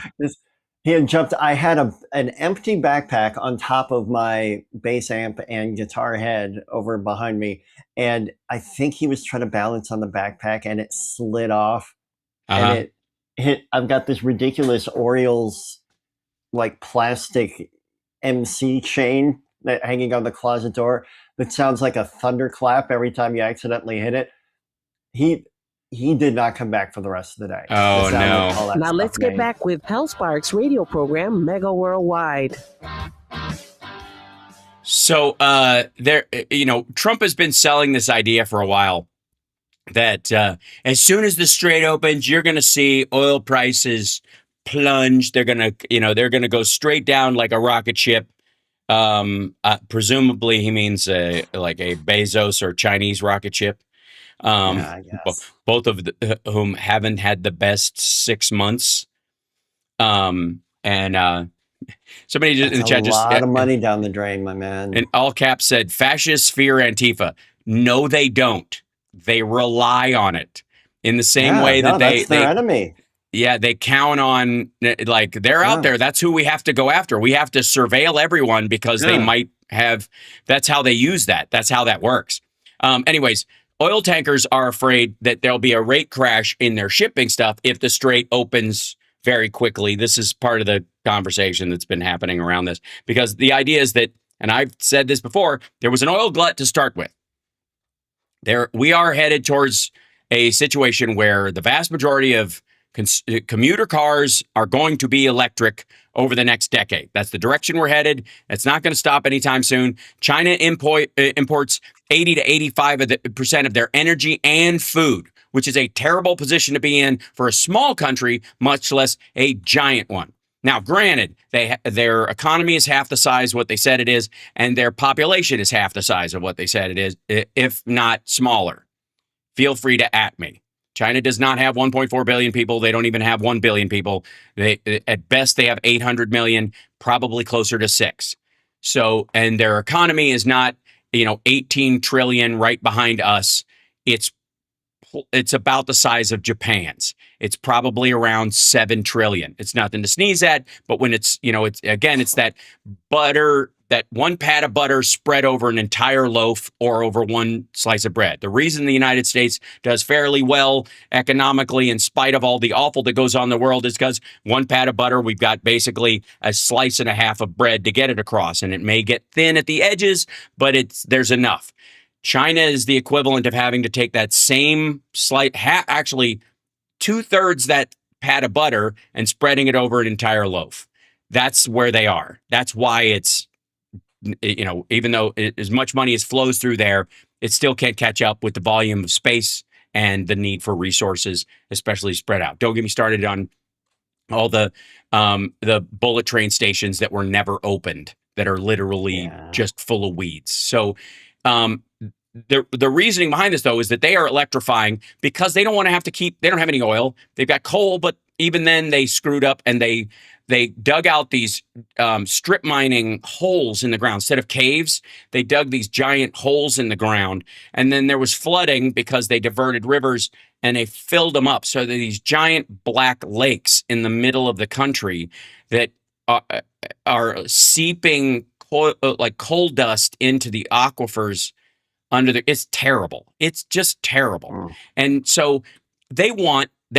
He had jumped. I had an empty backpack on top of my bass amp and guitar head over behind me. And I think he was trying to balance on the backpack and it slid off. And it hit. I've got this ridiculous Orioles like plastic MC chain that hanging on the closet door that sounds like a thunderclap every time you accidentally hit it. He did not come back for the rest of the day. Oh, no. Now let's get back with Hal Sparks' radio program, Mega Worldwide. So Trump has been selling this idea for a while that as soon as the Strait opens, you're going to see oil prices plunge. They're going to go straight down like a rocket ship. Presumably he means like a Bezos or Chinese rocket ship. Both of whom haven't had the best 6 months. And somebody just in the chat a lot of money down the drain, my man. In all caps said, fascists fear Antifa. No, they don't. They rely on it in the same way that that's their enemy. Yeah, they count on, like, they're out there. That's who we have to go after. We have to surveil everyone because they might have, that's how they use that. That's how that works. Anyways, oil tankers are afraid that there'll be a rate crash in their shipping stuff if the Strait opens very quickly. This is part of the conversation that's been happening around this, because the idea is that, and I've said this before, there was an oil glut to start with. We are headed towards a situation where the vast majority of commuter cars are going to be electric over the next decade. That's the direction we're headed. It's not going to stop anytime soon. China imports 80 to 85% of their energy and food, which is a terrible position to be in for a small country, much less a giant one. Now, granted, their economy is half the size of what they said it is, and their population is half the size of what they said it is, if not smaller. Feel free to at me. China does not have 1.4 billion people. They don't even have 1 billion people. At best, they have 800 million, probably closer to 6. So, and their economy is not, 18 trillion right behind us. It's about the size of Japan's. It's probably around 7 trillion. It's nothing to sneeze at, but when it's that butter, that one pat of butter spread over an entire loaf or over one slice of bread. The reason the United States does fairly well economically, in spite of all the awful that goes on in the world, is because one pat of butter, we've got basically a slice and a half of bread to get it across. And it may get thin at the edges, but there's enough. China is the equivalent of having to take that same actually 2/3 that pat of butter and spreading it over an entire loaf. That's where they are. That's why it's, even though as much money as flows through there, it still can't catch up with the volume of space and the need for resources, especially spread out. Don't get me started on all the bullet train stations that were never opened that are literally just full of weeds. So the reasoning behind this, though, is that they are electrifying because they don't want to have to they don't have any oil. They've got coal, but even then they screwed up and they dug out these strip mining holes in the ground. Instead of caves, they dug these giant holes in the ground. And then there was flooding because they diverted rivers and they filled them up. So there are these giant black lakes in the middle of the country that are seeping like coal dust into the aquifers it's terrible. It's just terrible. And so they're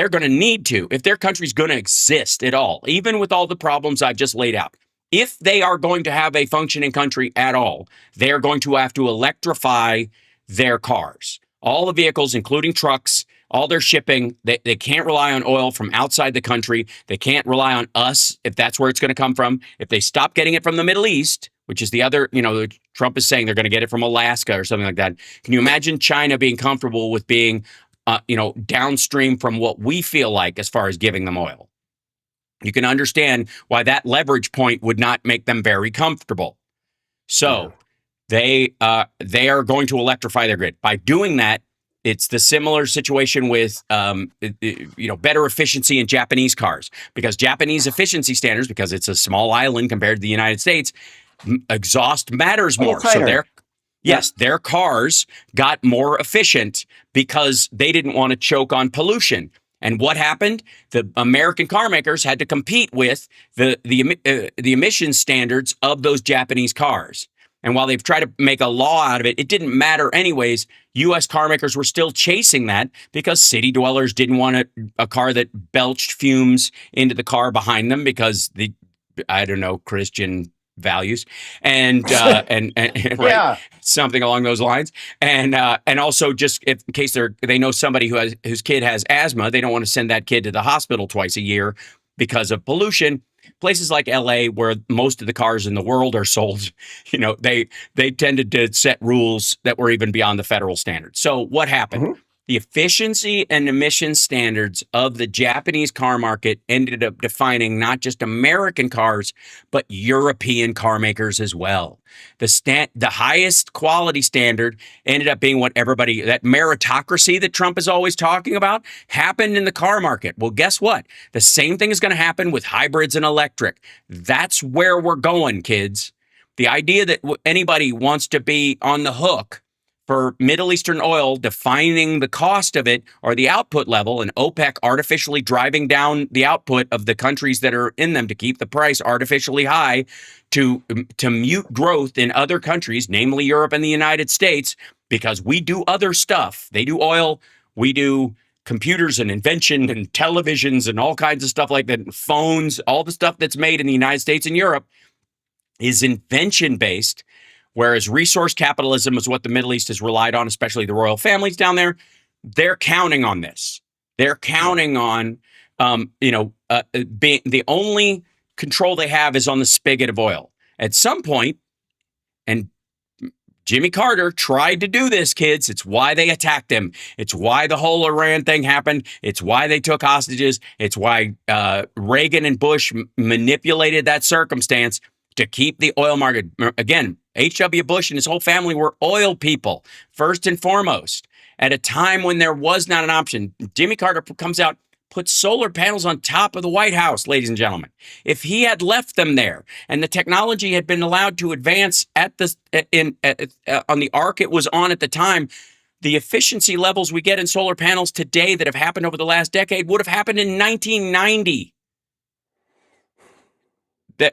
going to need to, if their country's going to exist at all, even with all the problems I've just laid out, if they are going to have a functioning country at all, they're going to have to electrify their cars. All the vehicles, including trucks, all their shipping, they can't rely on oil from outside the country. They can't rely on us if that's where it's going to come from. If they stop getting it from the Middle East, which is the other, Trump is saying they're going to get it from Alaska or something like that. Can you imagine China being comfortable with being, downstream from what we feel like as far as giving them oil? You can understand why that leverage point would not make them very comfortable. So they are going to electrify their grid. By doing that, It's the similar situation with, better efficiency in Japanese cars, because Japanese efficiency standards, because it's a small island compared to the United States, exhaust matters more. So their cars got more efficient because they didn't want to choke on pollution. And what happened? The American car makers had to compete with the emission standards of those Japanese cars. And while they've tried to make a law out of it, it didn't matter anyways. U.S. car makers were still chasing that because city dwellers didn't want a car that belched fumes into the car behind them because Christian values and right, something along those lines. And also just in case they know somebody whose kid has asthma, they don't want to send that kid to the hospital twice a year because of pollution. Places like LA, where most of the cars in the world are sold, they tended to set rules that were even beyond the federal standards. So what happened? Mm-hmm. The efficiency and emission standards of the Japanese car market ended up defining not just American cars, but European car makers as well. The highest quality standard ended up being that meritocracy that Trump is always talking about happened in the car market. Well, guess what? The same thing is going to happen with hybrids and electric. That's where we're going, kids. The idea that anybody wants to be on the hook for Middle Eastern oil, defining the cost of it or the output level, and OPEC artificially driving down the output of the countries that are in them to keep the price artificially high to mute growth in other countries, namely Europe and the United States, because we do other stuff. They do oil, we do computers and invention and televisions and all kinds of stuff like that, phones, all the stuff that's made in the United States and Europe is invention-based. Whereas resource capitalism is what the Middle East has relied on, especially the royal families down there. They're counting on this. They're counting on, the only control they have is on the spigot of oil. At some point, and Jimmy Carter tried to do this, kids. It's why they attacked him. It's why the whole Iran thing happened. It's why they took hostages. It's why Reagan and Bush manipulated that circumstance to keep the oil market. Again, H.W. Bush and his whole family were oil people, first and foremost, at a time when there was not an option. Jimmy Carter comes out, puts solar panels on top of the White House, ladies and gentlemen. If he had left them there and the technology had been allowed to advance on the arc it was on at the time, the efficiency levels we get in solar panels today that have happened over the last decade would have happened in 1990.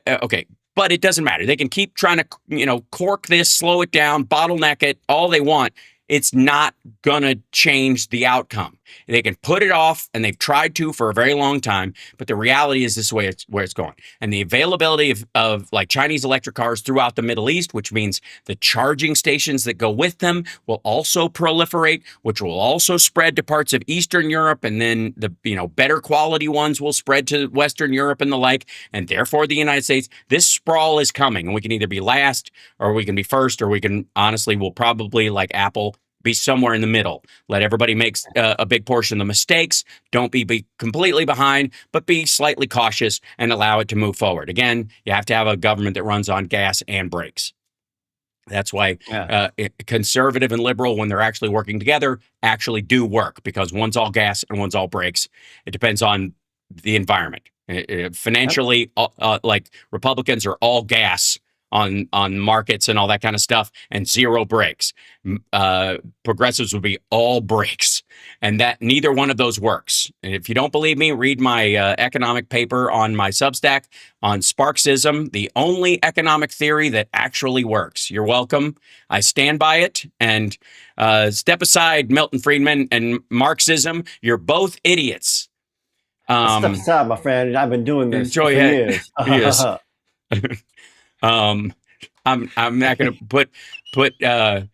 Okay. But it doesn't matter. They can keep trying to, cork this, slow it down, bottleneck it, all they want. It's not going to change the outcome. They can put it off, and they've tried to for a very long time, but the reality is this is where it's going. And the availability of like Chinese electric cars throughout the Middle East, which means the charging stations that go with them will also proliferate, which will also spread to parts of Eastern Europe, and then the better quality ones will spread to Western Europe and the like, and therefore the United States. This sprawl is coming, and we can either be last, or we can be first, or we'll probably, like Apple, be somewhere in the middle. Let everybody make a big portion of the mistakes. Don't be completely behind, but be slightly cautious and allow it to move forward. Again, you have to have a government that runs on gas and brakes. That's why conservative and liberal, when they're actually working together, actually do work, because one's all gas and one's all brakes. It depends on the environment. Financially, like Republicans are all gas on markets and all that kind of stuff, and zero brakes. Progressives would be all brakes, and that neither one of those works. And if you don't believe me, read my economic paper on my Substack on Sparksism, the only economic theory that actually works. You're welcome. I stand by it. And step aside, Milton Friedman and Marxism. You're both idiots. Step aside, my friend. I've been doing this for years. Yes. I'm not going to put a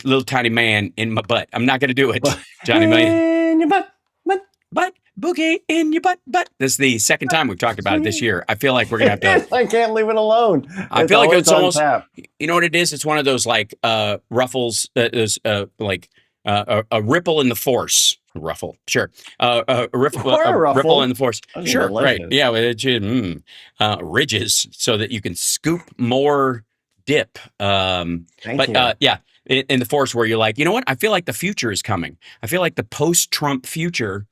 little tiny man in my butt. I'm not going to do it, Johnny Million. In your butt, boogie in your butt. This is the second time we've talked about it this year. I feel like we're going to have to. I can't leave it alone. I feel like it's almost. You know what it is? It's one of those like ruffles. There's like a ripple in the force. Ruffle, sure. A ripple in the force. Sure, right. Yeah, ridges so that you can scoop more dip. Yeah, in the force where you're like, you know what? I feel like the future is coming. I feel like the post-Trump future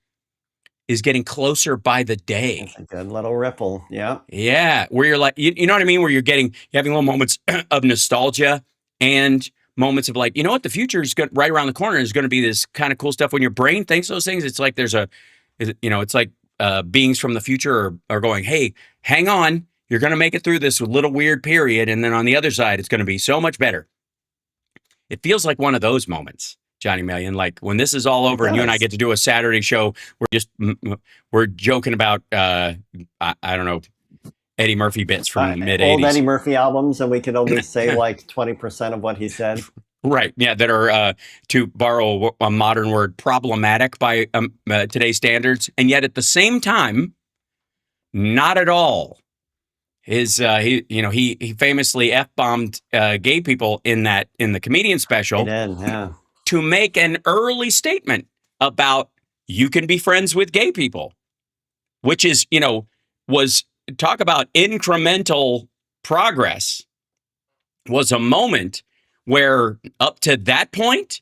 is getting closer by the day. It's a good little ripple. Yeah. Yeah. Where you're like, you know what I mean? Where you're having little moments of nostalgia and moments of like, you know what? The future is right around the corner is going to be this kind of cool stuff. When your brain thinks those things, it's like it's like beings from the future are going, hey, hang on. You're going to make it through this little weird period. And then on the other side, it's going to be so much better. It feels like one of those moments, Johnny Million. Like when this is all over and you and I get to do a Saturday show, we're joking about, I don't know, Eddie Murphy bits from the mid 80s. Old Eddie Murphy albums, and we could only say like 20% of what he said. Right. Yeah. That are, to borrow a modern word, problematic by today's standards. And yet at the same time, not at all. He famously F-bombed gay people in the comedian special. He did, yeah. To make an early statement about you can be friends with gay people, which is, was talk about incremental progress, was a moment where up to that point,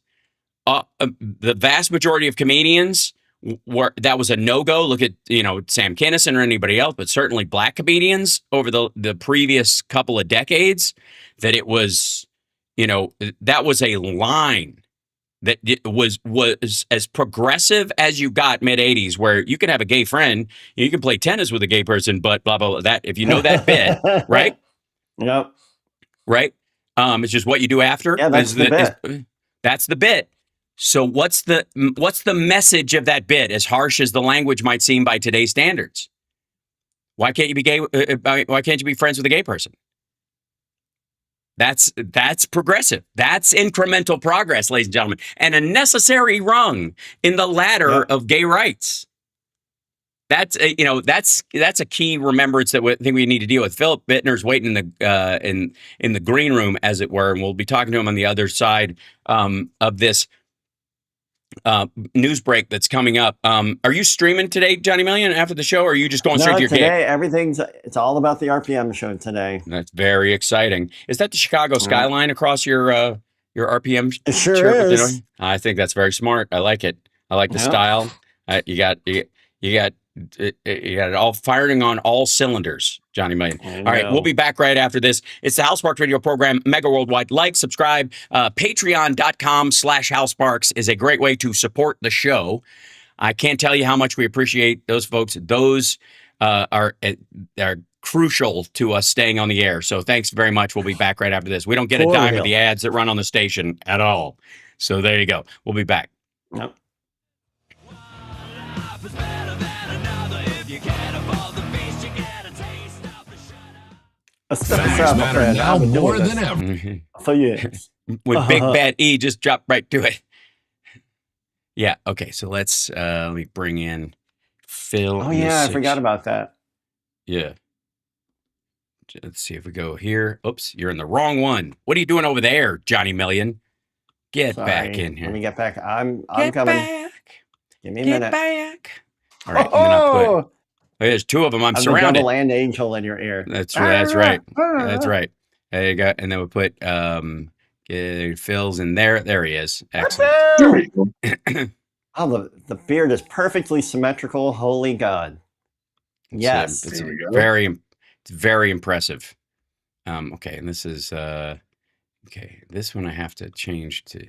the vast majority of comedians that was a no-go. Look at, Sam Kinison or anybody else, but certainly black comedians over the previous couple of decades, that it was, that was a line that was as progressive as you got mid 80s, where you can have a gay friend, you can play tennis with a gay person, but blah, blah, blah, that, if you know that bit, right? Yep. Right. It's just what you do after. Yeah, that's the bit. That's the bit. So what's the message of that bit, as harsh as the language might seem by today's standards? Why can't you be gay? Why can't you be friends with a gay person? That's progressive. That's incremental progress, ladies and gentlemen, and a necessary rung in the ladder of gay rights. That's a key remembrance that I think we need to deal with. Philip Bittner's waiting in the green room, as it were, and we'll be talking to him on the other side of this news break that's coming up. Are you streaming today, Johnny Million, after the show, or are you just going straight to your gig? It's all about the RPM show today. That's very exciting. Is that the Chicago skyline across your RPM? It sure is. I think that's very smart. I like it. I like the style. You got it all firing on all cylinders, Johnny Million. All right, we'll be back right after this. It's the Hal Sparks radio program, Mega Worldwide. Like, subscribe. Patreon.com/HalSparks is a great way to support the show. I can't tell you how much we appreciate those folks. Those are crucial to us staying on the air. So thanks very much. We'll be back right after this. We don't get a dime of the ads that run on the station at all. So there you go. We'll be back. Yep. Facts matter now more than ever. For years. With Big Bad E, just drop right to it. Yeah. Okay. So let me bring in Phil. Oh yeah, I forgot about that. Yeah. Let's see if we go here. Oops, you're in the wrong one. What are you doing over there, Johnny Million? Get back in here. Let me get back. I'm get coming. Back. Give me a get minute. Back. All right. Oh! There's two of them. I'm surrounded. Double and angel in your ear. That's right. That's right. That's right. There you go. And then we'll put Phil's in there. There he is. Excellent. Oh, the beard is perfectly symmetrical. Holy God. Yes. It's very impressive. Okay. And this is, okay. This one I have to change to,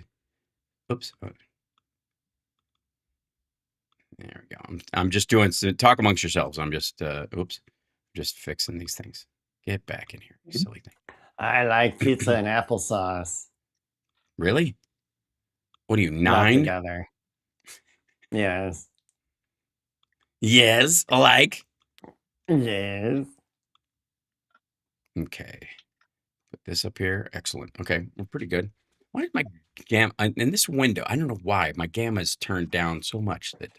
oops. There we go. I'm just doing, talk amongst yourselves. I'm just, just fixing these things. Get back in here, you silly thing. I like pizza and applesauce. Really? What are you, 9? Together. Yes. Yes, like. Yes. Okay. Put this up here. Excellent. Okay, we're pretty good. Why is my gamma in this window? I don't know why my gamma is turned down so much that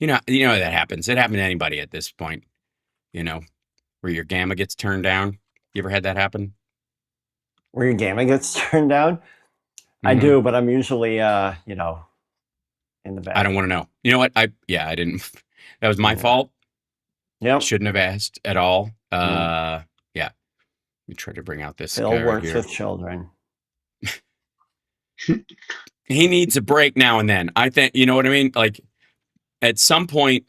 you know that happens. It happened to anybody at this point. Where your gamma gets turned down. You ever had that happen? Where your gamma gets turned down? Mm-hmm. I do, but I'm usually in the back. I don't want to know. You know what? I didn't. That was my fault. Yep. Shouldn't have asked at all. Yeah. Let me try to bring out this. Phil works with children. he needs a break now and then. I think, you know what I mean? Like, at some point,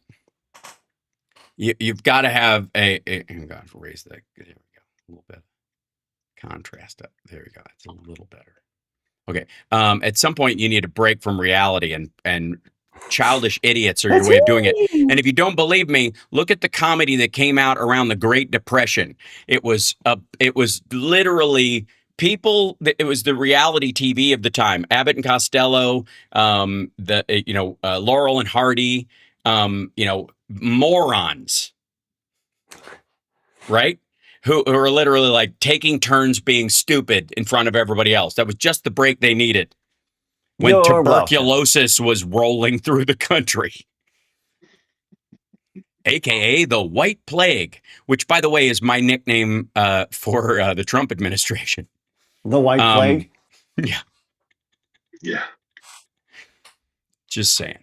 you've got to have oh God, raise that. There we go. A little bit. Contrast up. There we go. It's a little better. Okay. At some point, you need a break from reality, and childish idiots are your way of doing it. And if you don't believe me, look at the comedy that came out around the Great Depression. It was literally people. It was the reality TV of the time. Abbott and Costello, Laurel and Hardy, morons, right? Who are literally like taking turns being stupid in front of everybody else. That was just the break they needed when tuberculosis was rolling through the country. AKA the White Plague, which, by the way, is my nickname for the Trump administration. The White Plague? Yeah. Yeah. Just saying.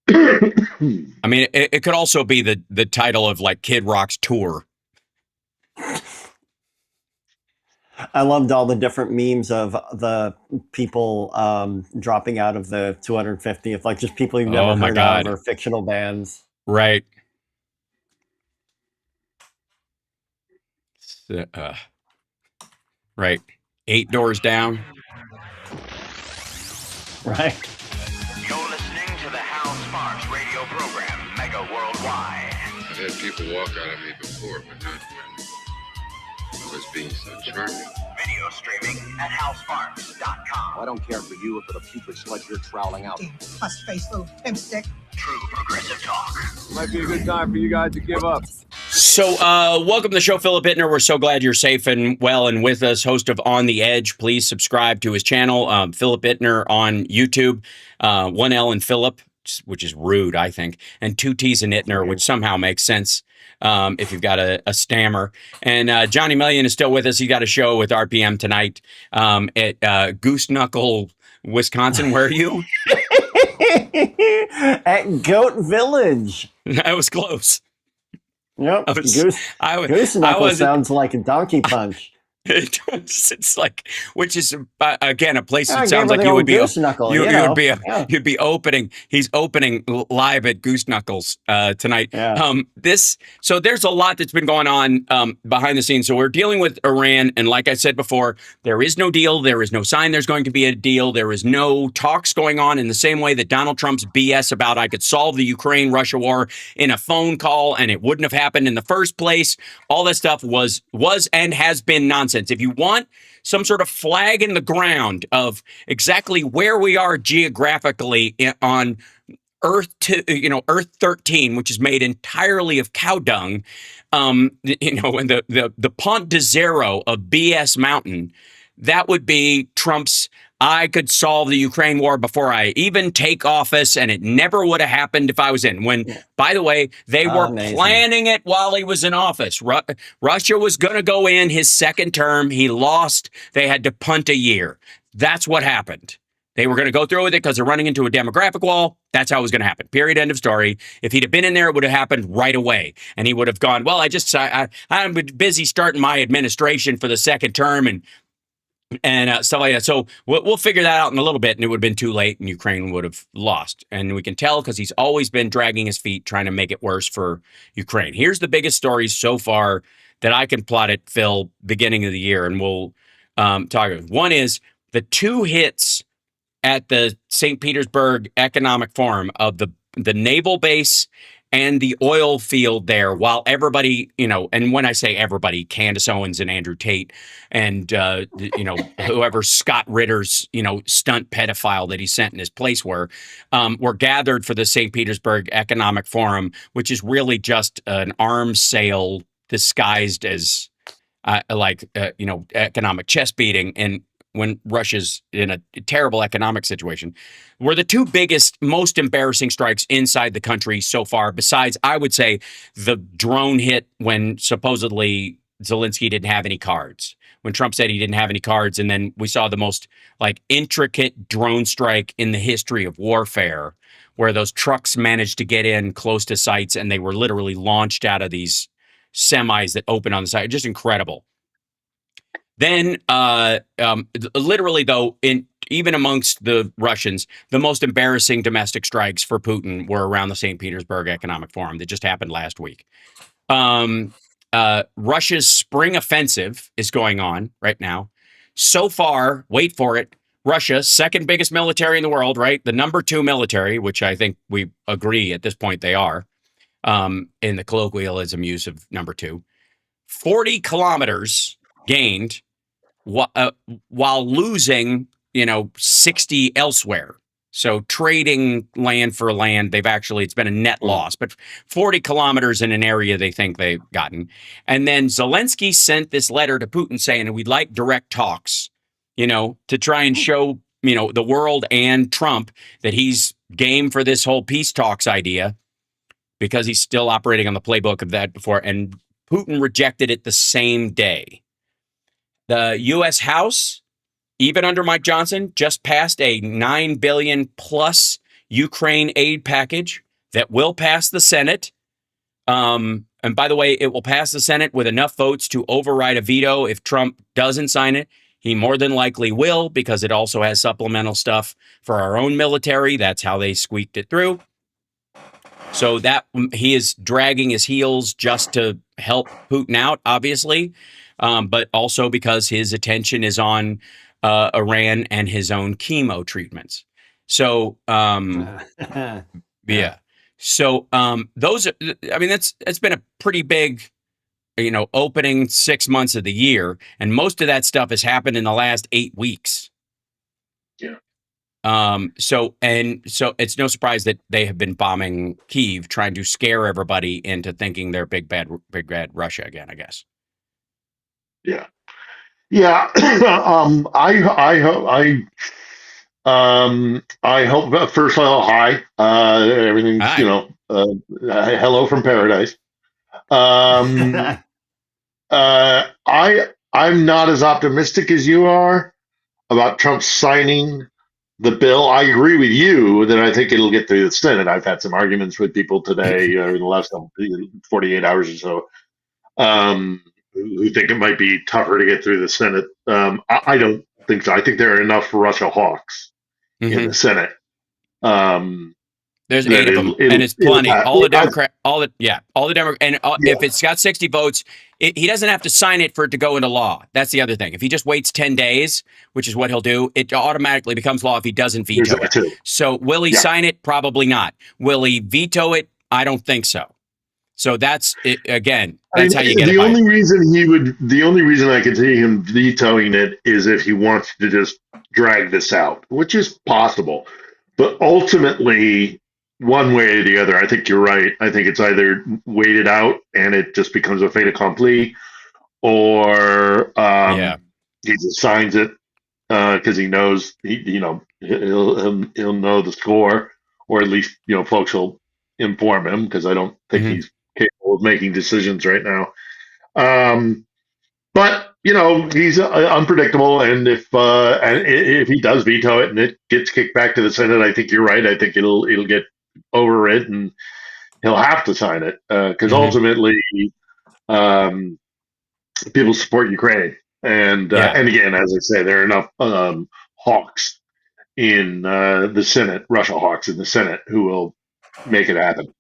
I mean, it could also be the title of like Kid Rock's tour. I loved all the different memes of the people dropping out of the 250th, like just people you've never heard of or fictional bands. Right. Right. 8 doors down. Right. You're listening to the Hal Sparks radio program, Mega Worldwide. I've had people walk out of me before, but not when I was being so charming. Video streaming at halsparks.com. I don't care for you or for the putrid sludge you're troweling out. Plus face little pimp stick. True progressive talk. Might be a good time for you guys to give up. So, welcome to the show, Philip Bittner. We're so glad you're safe and well and with us. Host of On the Edge. Please subscribe to his channel, Philip Bittner on YouTube. 1 L in Philip, which is rude, I think, and 2 T's in Ittner, which somehow makes sense if you've got a stammer. And Johnny Million is still with us. He got a show with RPM tonight at Goose Knuckle, Wisconsin. Where are you? At Goat Village. That was close. Yep. Goose Knuckle sounds like a donkey punch. It's like, which is again a place that sounds like you would be you'd be opening. He's opening live at Goose Knuckles tonight. Yeah. So there's a lot that's been going on behind the scenes. So we're dealing with Iran, and like I said before, there is no deal. There is no sign there's going to be a deal. There is no talks going on in the same way that Donald Trump's BS about I could solve the Ukraine-Russia war in a phone call and it wouldn't have happened in the first place. All that stuff was and has been nonsense. If you want some sort of flag in the ground of exactly where we are geographically on Earth, Earth 13, which is made entirely of cow dung, and the Pont de Zero of BS Mountain, that would be Trump's I could solve the Ukraine war before I even take office, and it never would have happened if I was in. When, by the way, they were planning it while he was in office. Russia was going to go in his second term. He lost. They had to punt a year. That's what happened. They were going to go through with it because they're running into a demographic wall. That's how it was going to happen. Period. End of story. If he'd have been in there, it would have happened right away. And he would have gone, well, I'm busy starting my administration for the second term and stuff like that. So we'll figure that out in a little bit, and it would have been too late, and Ukraine would have lost. And we can tell because he's always been dragging his feet, trying to make it worse for Ukraine. Here's the biggest stories so far that I can plot it, Phil, beginning of the year, and we'll talk about it. One is the 2 hits at the St. Petersburg Economic Forum of the naval base and the oil field there, while everybody, and when I say everybody, Candace Owens and Andrew Tate and, whoever Scott Ritter's, stunt pedophile that he sent in his place were gathered for the St. Petersburg Economic Forum, which is really just an arms sale disguised as economic chess beating. And when Russia's in a terrible economic situation, were the 2 biggest, most embarrassing strikes inside the country so far, besides, I would say, the drone hit when supposedly Zelensky didn't have any cards. When Trump said he didn't have any cards, and then we saw the most intricate drone strike in the history of warfare, where those trucks managed to get in close to sites and they were literally launched out of these semis that open on the side. Just incredible. Then, literally, though, in even amongst the Russians, the most embarrassing domestic strikes for Putin were around the St. Petersburg Economic Forum that just happened last week. Russia's spring offensive is going on right now. So far, wait for it, Russia, second biggest military in the world, right? The number 2 military, which I think we agree at this point they are, in the colloquialism use of number 2. 40 kilometers gained while losing, 60 elsewhere. So trading land for land, it's been a net loss, but 40 kilometers in an area they think they've gotten. And then Zelensky sent this letter to Putin saying, we'd like direct talks, to try and show, the world and Trump that he's game for this whole peace talks idea, because he's still operating on the playbook of that before. And Putin rejected it the same day. The U.S. House, even under Mike Johnson, just passed a $9 billion plus Ukraine aid package that will pass the Senate. And by the way, it will pass the Senate with enough votes to override a veto if Trump doesn't sign it. He more than likely will, because it also has supplemental stuff for our own military. That's how they squeaked it through. So that he is dragging his heels just to help Putin out, obviously, but also because his attention is on Iran and his own chemo treatments. So, yeah. So those are, that's been a pretty big, opening 6 months of the year. And most of that stuff has happened in the last 8 weeks. Yeah. So it's no surprise that they have been bombing Kyiv, trying to scare everybody into thinking they're big bad Russia again, I guess. Yeah. Yeah. I hope, first of all, hi. Everything's, Hi. Hello from paradise. I'm not as optimistic as you are about Trump signing the bill. I agree with you that I think it'll get through the Senate. I've had some arguments with people today in the last 48 hours or so, who think it might be tougher to get through the Senate. I don't think so. I think there are enough Russia hawks in the Senate. There's 8 of them, and it's plenty. All the Democrat, if it's got 60 votes, he doesn't have to sign it for it to go into law. That's the other thing. If he just waits 10 days, which is what he'll do, it automatically becomes law if he doesn't veto it. Too. So will he sign it? Probably not. Will he veto it? I don't think so. So that's it, again. That's how you get it. The only reason I could see him vetoing it is if he wants to just drag this out, which is possible. But ultimately, one way or the other, I think you're right. I think it's either waited out and it just becomes a fait accompli, or he just signs it because he knows he'll know the score, or at least folks will inform him, because I don't think he's capable of making decisions right now. But he's unpredictable, and if he does veto it and it gets kicked back to the Senate, I think you're right. I think it'll get overridden, and he'll have to sign it because ultimately, people support Ukraine, and again, as I say, there are enough hawks in the Senate, Russia hawks in the Senate, who will make it happen.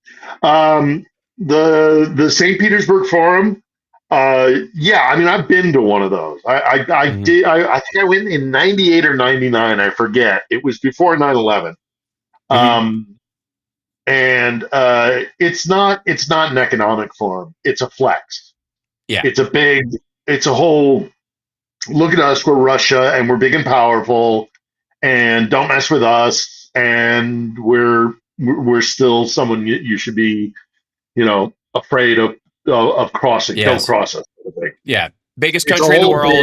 The St. Petersburg Forum. I've been to one of those. I did. I think I went in 98 or 99. I forget. It was before 9/11. And it's not an economic forum. It's a flex. Yeah. It's a whole, look at us, we're Russia, and we're big and powerful, and don't mess with us, and we're still someone you should be, afraid of crossing. Yes. Don't cross us. Yeah. Biggest country in the world,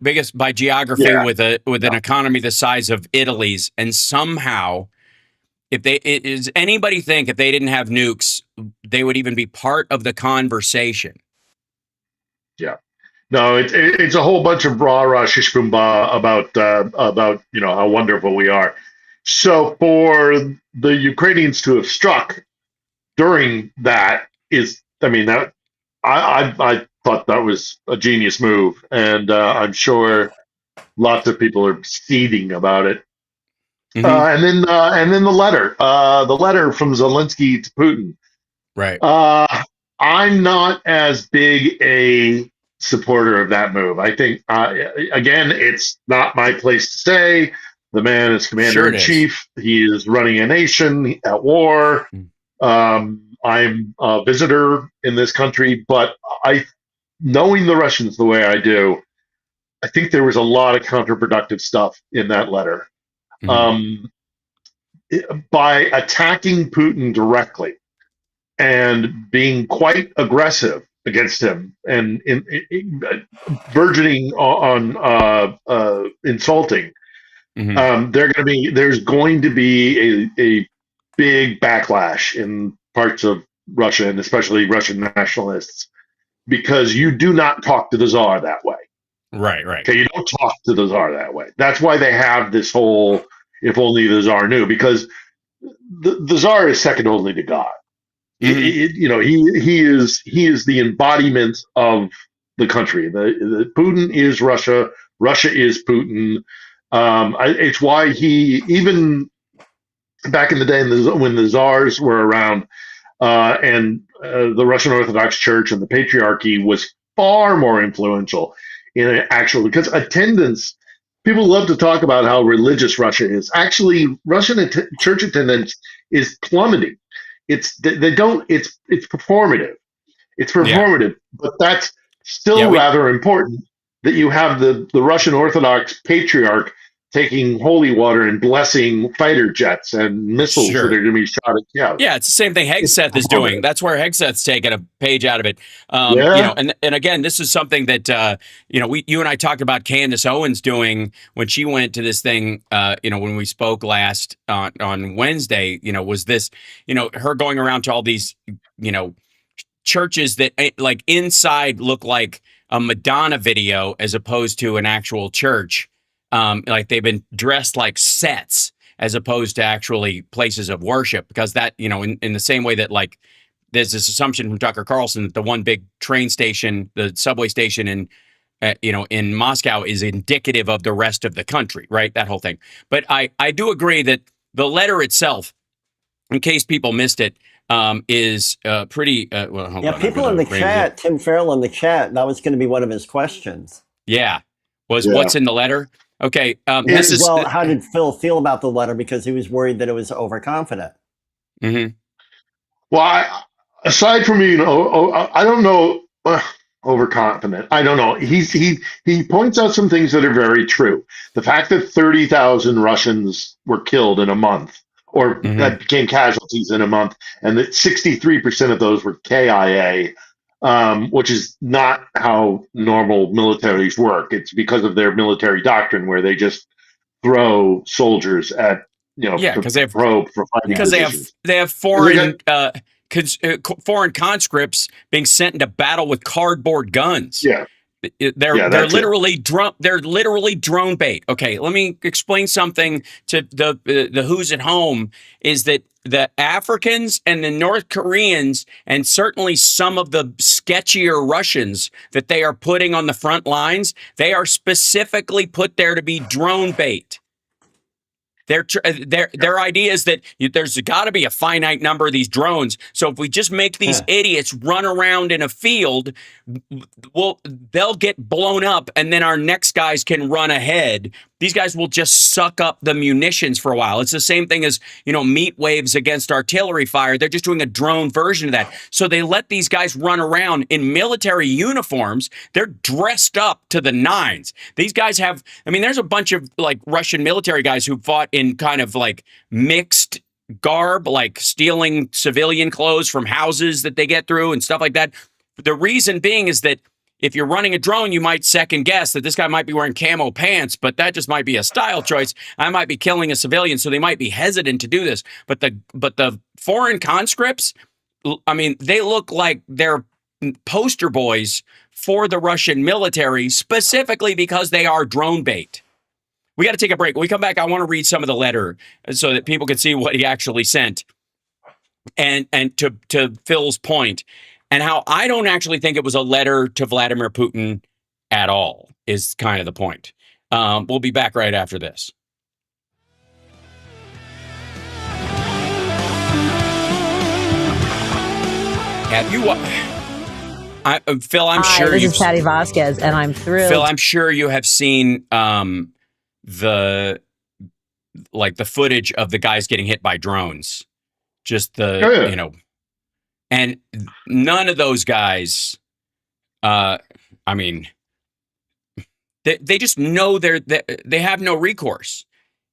biggest by geography, with an economy the size of Italy's, and somehow, does anybody think if they didn't have nukes, they would even be part of the conversation? Yeah, no, it's a whole bunch of rah shish about how wonderful we are. So for the Ukrainians to have struck during that I thought that was a genius move, and I'm sure lots of people are seething about it. Mhm. And then the letter from Zelensky to Putin. Right. I'm not as big a supporter of that move. I think, again, it's not my place to say. The man is commander in chief. He is running a nation at war. I'm a visitor in this country, but knowing the Russians the way I do, I think there was a lot of counterproductive stuff in that letter. By attacking Putin directly and being quite aggressive against him and verging on insulting, there's going to be a big backlash in parts of Russia, and especially Russian nationalists, because you do not talk to the Tsar that way. Right. Okay, you don't talk to the Tsar that way. That's why they have this whole "if only the Tsar knew," because the Tsar is second only to God. He is the embodiment of the country. The Putin is Russia. Russia is Putin. It's why he, even back in the day when the Tsars were around, and the Russian Orthodox Church and the Patriarchy was far more influential in because attendance. People love to talk about how religious Russia is. Actually, Russian church attendance is plummeting. It's performative. It's performative, but that's still rather important that you have the Russian Orthodox Patriarch taking holy water and blessing fighter jets and missiles that are going to be shot at Kiev. Yeah, it's the same thing Hegseth is doing. That's where Hegseth's taken a page out of it. And again, this is something that you and I talked about Candace Owens doing when she went to this thing. When we spoke last on Wednesday, was this her going around to all these churches that like inside look like a Madonna video as opposed to an actual church. Like they've been dressed like sets as opposed to actually places of worship, because that, in the same way that like there's this assumption from Tucker Carlson that the one big train station, the subway station in Moscow is indicative of the rest of the country, right? That whole thing. But I do agree that the letter itself, in case people missed it, is pretty, people in the chat, Tim Farrell in the chat, that was going to be one of his questions. Yeah. What's in the letter? Okay. How did Phil feel about the letter? Because he was worried that it was overconfident. Mm-hmm. Well, aside from, I don't know, overconfident. I don't know. He points out some things that are very true. The fact that 30,000 Russians were killed in a month, or that became casualties in a month, and that 63% of those were KIA, which is not how normal militaries work. It's because of their military doctrine, where they just throw soldiers at because they have probe for fighting because they have foreign foreign conscripts being sent into battle with cardboard guns. They're literally drone bait. Okay, let me explain something to the who's at home. Is that the Africans and the North Koreans, and certainly some of the sketchier Russians that they are putting on the front lines, they are specifically put there to be drone bait. Their idea is that there's got to be a finite number of these drones. So if we just make these idiots run around in a field, they'll get blown up, and then our next guys can run ahead. These guys will just suck up the munitions for a while. It's the same thing as, meat waves against artillery fire. They're just doing a drone version of that. So they let these guys run around in military uniforms. They're dressed up to the nines. These guys have, there's a bunch of like Russian military guys who fought in kind of like mixed garb, like stealing civilian clothes from houses that they get through and stuff like that. The reason being is that if you're running a drone, you might second guess that this guy might be wearing camo pants, but that just might be a style choice. I might be killing a civilian, so they might be hesitant to do this. But the foreign conscripts, they look like they're poster boys for the Russian military, specifically because they are drone bait. We got to take a break. When we come back, I want to read some of the letter so that people can see what he actually sent. And to Phil's point, and how I don't actually think it was a letter to Vladimir Putin at all is kind of the point. We'll be back right after this. Have you, Phil? I'm sure this is Patty Vasquez, and I'm thrilled. Phil, I'm sure you have seen the footage of the guys getting hit by drones. Just and none of those guys. I mean, they just know they have no recourse.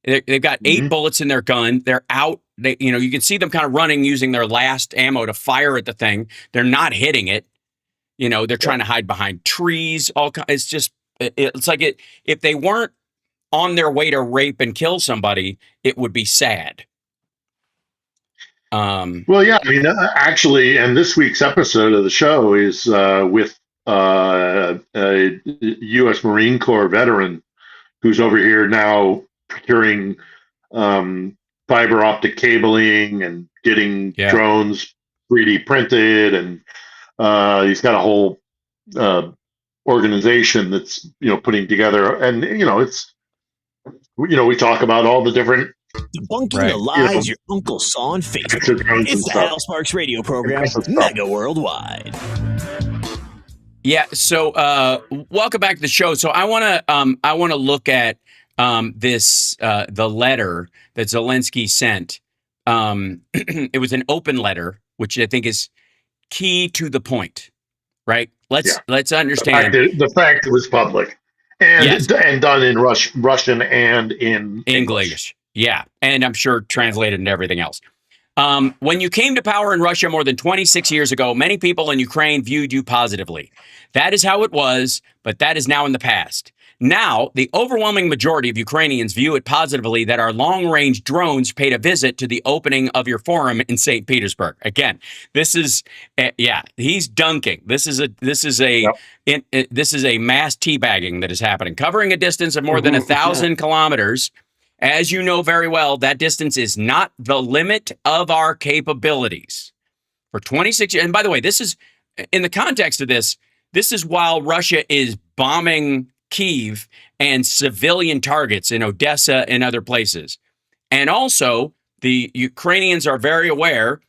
They've got 8 bullets in their gun. They're out. You can see them kind of running, using their last ammo to fire at the thing. They're not hitting it. They're trying to hide behind trees. It's just, it's like if they weren't on their way to rape and kill somebody, it would be sad. Well, yeah, I mean, actually, and this week's episode of the show is with a U.S. Marine Corps veteran who's over here now procuring fiber optic cabling and getting drones 3D printed, and he's got a whole organization that's putting together, and it's we talk about all the different debunking the lies your uncle saw on Facebook. It's the Hal Sparks radio program, mega worldwide. Yeah. So, welcome back to the show. So, I want to look at this the letter that Zelensky sent. It was an open letter, which I think is key to the point. Right. Let's understand the fact it was public and done in Russian and in English. Yeah, and I'm sure translated into everything else. When you came to power in Russia more than 26 years ago, many people in Ukraine viewed you positively. That is how it was, but that is now in the past. Now, the overwhelming majority of Ukrainians view it positively that our long-range drones paid a visit to the opening of your forum in St. Petersburg. Again, this is, he's dunking. This is a mass teabagging that is happening, covering a distance of more than 1,000 kilometers. As you know very well, that distance is not the limit of our capabilities. For 26 years, and by the way, this is, in the context of this is while Russia is bombing Kyiv and civilian targets in Odessa and other places. And also, the Ukrainians are very aware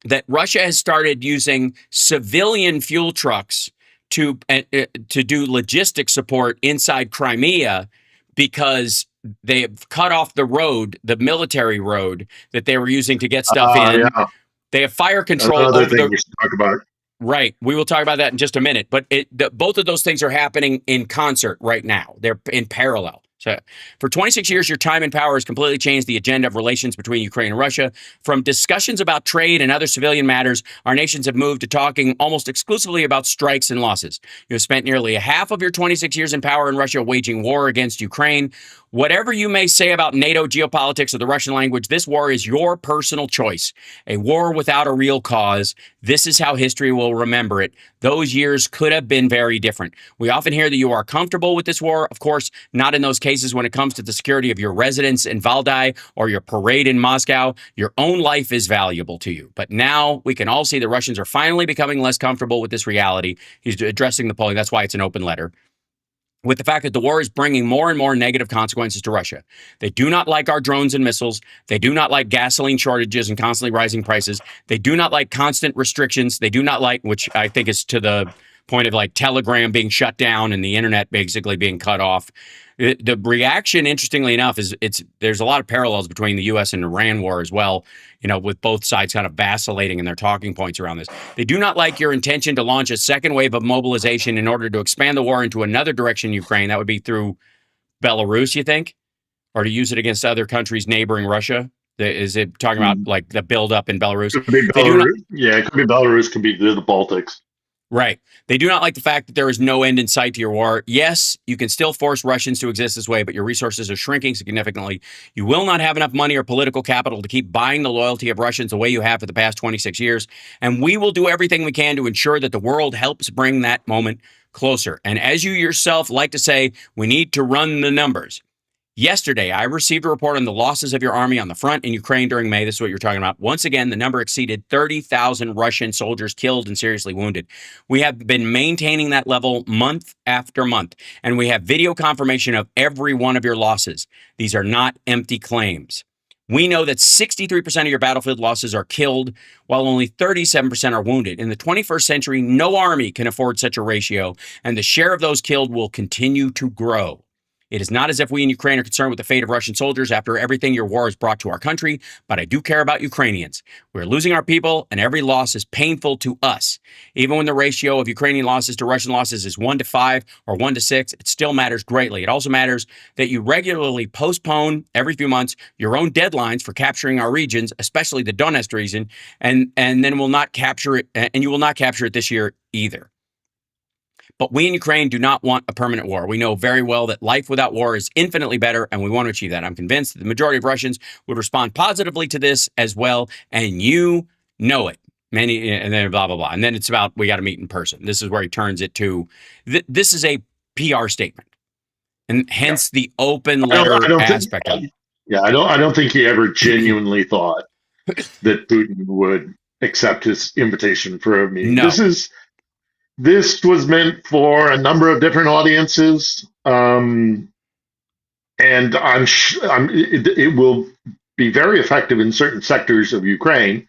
that Russia has started using civilian fuel trucks to do logistic support inside Crimea, because they have cut off the road, the military road that they were using to get stuff in. Yeah. They have fire control. Another thing we should talk about. Right. We will talk about that in just a minute. But both of those things are happening in concert right now. They're in parallel. So for 26 years, your time in power has completely changed the agenda of relations between Ukraine and Russia. From discussions about trade and other civilian matters, our nations have moved to talking almost exclusively about strikes and losses. You have spent nearly a half of your 26 years in power in Russia waging war against Ukraine. Whatever you may say about NATO, geopolitics, or the Russian language, this war is your personal choice. A war without a real cause. This is how history will remember it. Those years could have been very different. We often hear that you are comfortable with this war. Of course, not in those cases when it comes to the security of your residence in Valdai or your parade in Moscow. Your own life is valuable to you. But now we can all see the Russians are finally becoming less comfortable with this reality. He's addressing the polling. That's why it's an open letter. With the fact that the war is bringing more and more negative consequences to Russia. They do not like our drones and missiles. They do not like gasoline shortages and constantly rising prices. They do not like constant restrictions. They do not like, which I think is to the point of like Telegram being shut down and the internet basically being cut off. The reaction, interestingly enough, is there's a lot of parallels between the U.S. and Iran war as well, with both sides kind of vacillating in their talking points around this. They do not like your intention to launch a second wave of mobilization in order to expand the war into another direction in Ukraine. That would be through Belarus, you think? Or to use it against other countries neighboring Russia? Is it talking about like the buildup in Belarus? It could be Belarus. It could be Belarus, could be the Baltics. Right. They do not like the fact that there is no end in sight to your war. Yes, you can still force Russians to exist this way, but your resources are shrinking significantly. You will not have enough money or political capital to keep buying the loyalty of Russians the way you have for the past 26 years. And we will do everything we can to ensure that the world helps bring that moment closer. And as you yourself like to say, we need to run the numbers. Yesterday, I received a report on the losses of your army on the front in Ukraine during May. This is what you're talking about. Once again, the number exceeded 30,000 Russian soldiers killed and seriously wounded. We have been maintaining that level month after month, and we have video confirmation of every one of your losses. These are not empty claims. We know that 63% of your battlefield losses are killed, while only 37% are wounded. In the 21st century, no army can afford such a ratio, and the share of those killed will continue to grow. It is not as if we in Ukraine are concerned with the fate of Russian soldiers after everything your war has brought to our country, but I do care about Ukrainians. We're losing our people, and every loss is painful to us. Even when the ratio of Ukrainian losses to Russian losses is 1 to 5 or 1 to 6, it still matters greatly. It also matters that you regularly postpone every few months your own deadlines for capturing our regions, especially the Donetsk region, and then will not capture it, and you will not capture it this year either. But we in Ukraine do not want a permanent war. We know very well that life without war is infinitely better, and we want to achieve that. I'm convinced that the majority of Russians would respond positively to this as well, and you know it. Many, and then blah, blah, blah. And then it's about, we got to meet in person. This is where he turns it to, this is a PR statement, and hence the open letter aspect of it. Yeah, I don't think he ever genuinely thought that Putin would accept his invitation for a meeting. No. This was meant for a number of different audiences, and it will be very effective in certain sectors of Ukraine,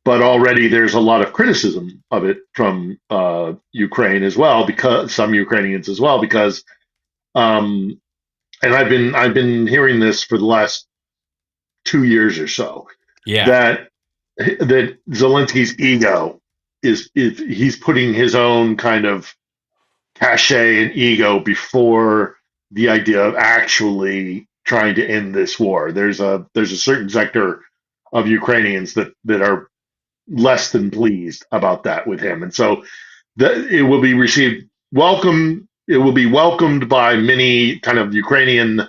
but already there's a lot of criticism of it from Ukraine as well, because some Ukrainians as well, because and I've been hearing this for the last 2 years or so, that Zelensky's ego is he's putting his own kind of cachet and ego before the idea of actually trying to end this war. There's a certain sector of Ukrainians that are less than pleased about that with him, and so it will be received welcome. It will be welcomed by many kind of Ukrainian,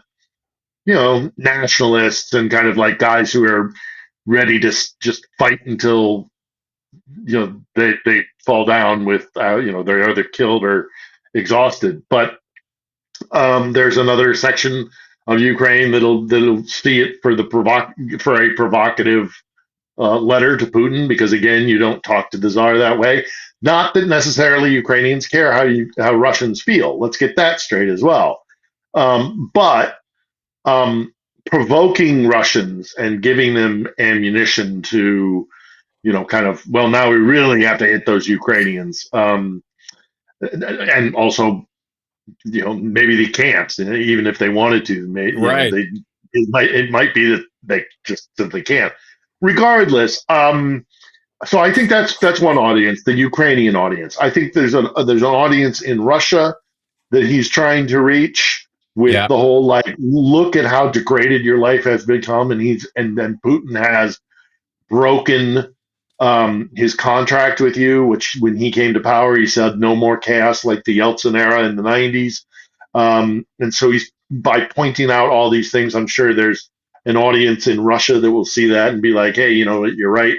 nationalists and kind of like guys who are ready to just fight until they fall down with they're either killed or exhausted. But there's another section of Ukraine that'll see it for a provocative letter to Putin, because again, you don't talk to the Tsar that way. Not that necessarily Ukrainians care how Russians feel. Let's get that straight as well. But provoking Russians and giving them ammunition to now we really have to hit those Ukrainians. And also, maybe they can't, even if they wanted to. Right. It might be that they just simply can't. Regardless, so I think that's one audience, the Ukrainian audience. I think there's an audience in Russia that he's trying to reach with the whole look at how degraded your life has become, and then Putin has broken his contract with you, which when he came to power, he said no more chaos like the Yeltsin era in the 90s. And so he's, by pointing out all these things, I'm sure there's an audience in Russia that will see that and be like, hey, you're right.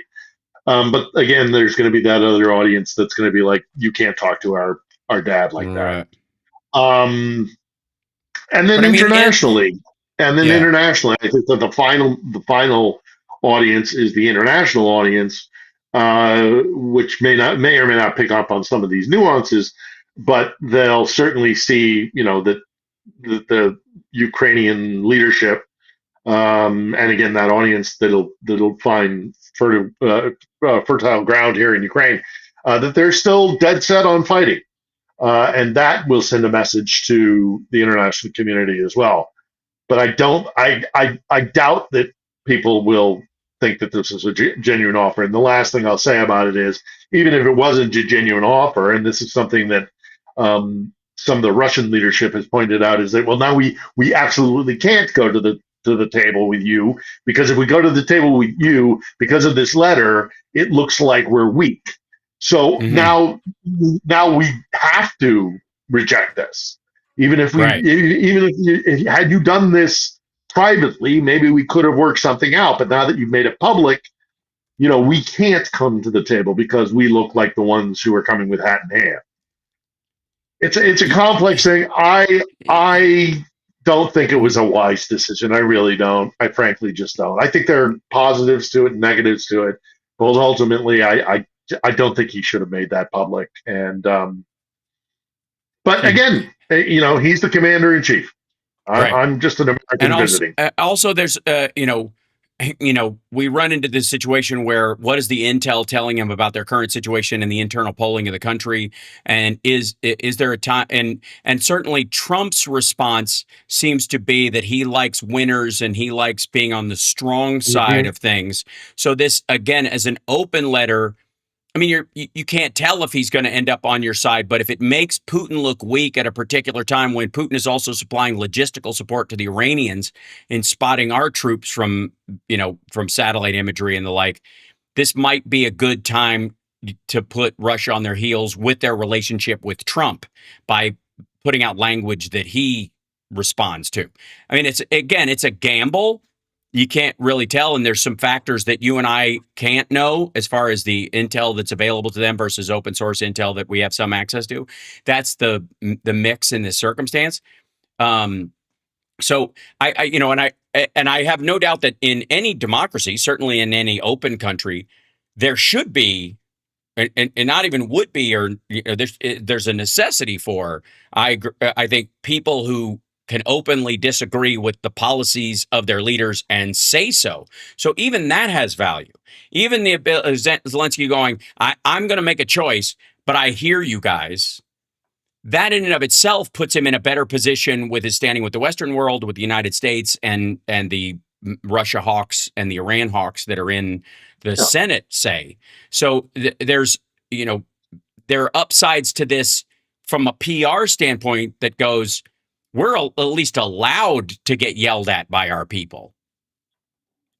But again, there's going to be that other audience that's going to be like, you can't talk to our dad like that. And then internationally, I think that the final audience is the international audience, which may or may not pick up on some of these nuances, but they'll certainly see, that the Ukrainian leadership, and again, that audience that'll find fertile ground here in Ukraine, that they're still dead set on fighting, and that will send a message to the international community as well. But I doubt that people will think that this is a genuine offer. And the last thing I'll say about it is, even if it wasn't a genuine offer, and this is something that some of the Russian leadership has pointed out, is that, well, now we absolutely can't go to the table with you, because if we go to the table with you because of this letter, it looks like we're weak. So now we have to reject this. Even if had you done this privately, maybe we could have worked something out. But now that you've made it public, we can't come to the table because we look like the ones who are coming with hat in hand. It's a complex thing. I don't think it was a wise decision. I really don't. I frankly just don't. I think there are positives to it, negatives to it, but ultimately, I don't think he should have made that public. And but again, he's the commander in chief. I'm just an American visiting. Also, there's we run into this situation where what is the intel telling him about their current situation and the internal polling of the country? And is there a time? And certainly Trump's response seems to be that he likes winners and he likes being on the strong side of things. So this, again, as an open letter, I mean, you can't tell if he's going to end up on your side, but if it makes Putin look weak at a particular time when Putin is also supplying logistical support to the Iranians in spotting our troops from satellite imagery and the like, this might be a good time to put Russia on their heels with their relationship with Trump by putting out language that he responds to. I mean, it's a gamble. You can't really tell, and there's some factors that you and I can't know as far as the intel that's available to them versus open source intel that we have some access to. That's the mix in this circumstance. So I have no doubt that in any democracy, certainly in any open country, there should be, and not even would be, or there's a necessity for. I think people who can openly disagree with the policies of their leaders and say so. So even that has value. Even the Zelensky going, I'm going to make a choice, but I hear you guys. That in and of itself puts him in a better position with his standing with the Western world, with the United States and the Russia hawks and the Iran hawks that are in the Senate, say. So there are upsides to this from a PR standpoint that goes, we're at least allowed to get yelled at by our people,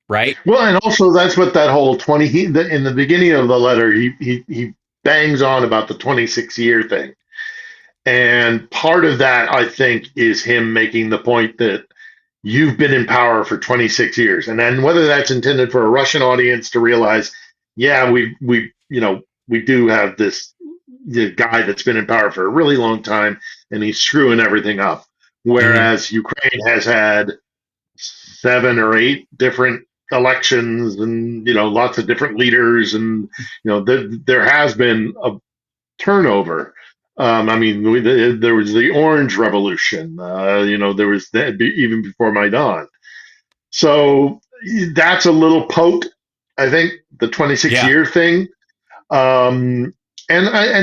right? Well, and also that's what that whole in the beginning of the letter, he bangs on about the 26-year thing. And part of that, I think, is him making the point that you've been in power for 26 years. And then whether that's intended for a Russian audience to realize, yeah, we do have the guy that's been in power for a really long time and he's screwing everything up. Whereas Ukraine has had 7 or 8 different elections and, lots of different leaders. And, there has been a turnover. I mean, there was the Orange Revolution, there was even before Maidan. So that's a little poke, I think, the 26-year thing. And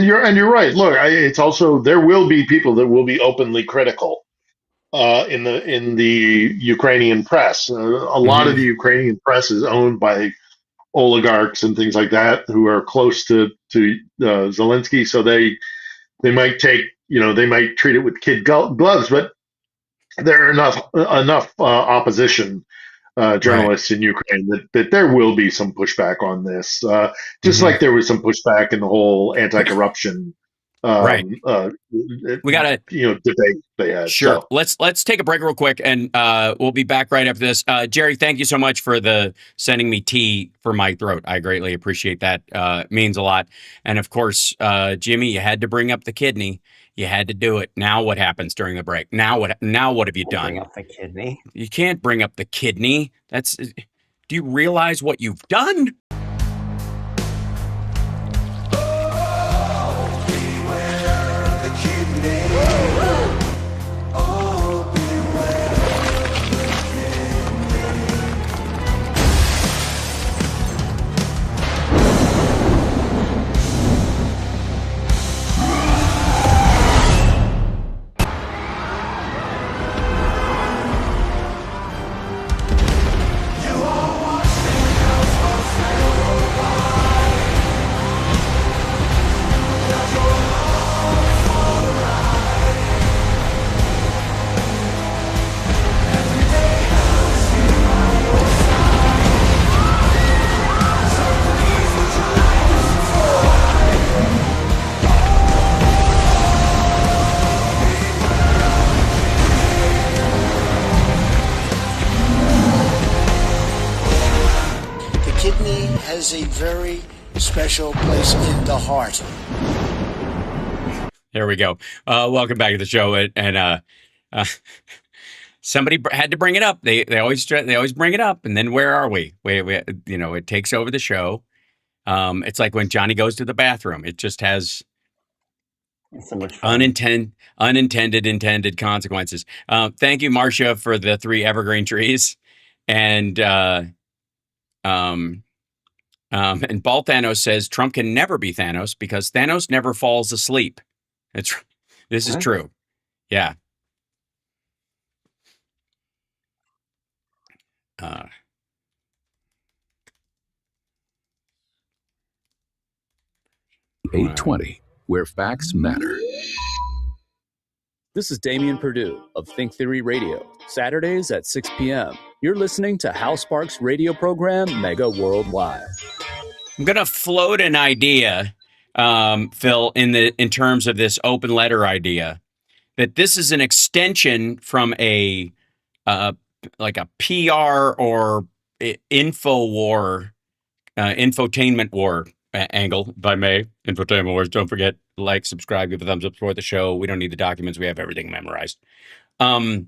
you're right. Look, it's also, there will be people that will be openly critical in the Ukrainian press. A lot of the Ukrainian press is owned by oligarchs and things like that who are close to Zelensky. So they might take, they might treat it with kid gloves, but there are enough opposition journalists in Ukraine that there will be some pushback on this. Just like there was some pushback in the whole anti-corruption we got to debate they had. Sure. So. Let's take a break real quick, and we'll be back right after this. Jerry, thank you so much for sending me tea for my throat. I greatly appreciate that. It means a lot. And of course, Jimmy, you had to bring up the kidney. You had to do it. Now what happens during the break? Now what have you done? Bring up the kidney. You can't bring up the kidney. Do you realize what you've done? A very special place in the heart. There we go. Welcome back to the show. And somebody had to bring it up. They always bring it up, and then where are we? We it takes over the show. It's like when Johnny goes to the bathroom. It just has so much fun. unintended intended consequences. Thank you, Marcia, for the 3 evergreen trees, and Ball Thanos says Trump can never be Thanos because Thanos never falls asleep. This is true. Yeah. Uh, 820, where facts matter. This is Damian Perdue of Think Theory Radio. Saturdays at 6 p.m. You're listening to Hal Sparks' radio program, Mega Worldwide. I'm going to float an idea, Phil, in terms of this open letter idea, that this is an extension from a like a PR or info war, infotainment war angle, if I may. Infotainment wars. Don't forget, like, subscribe, give a thumbs up, support the show. We don't need the documents. We have everything memorized. That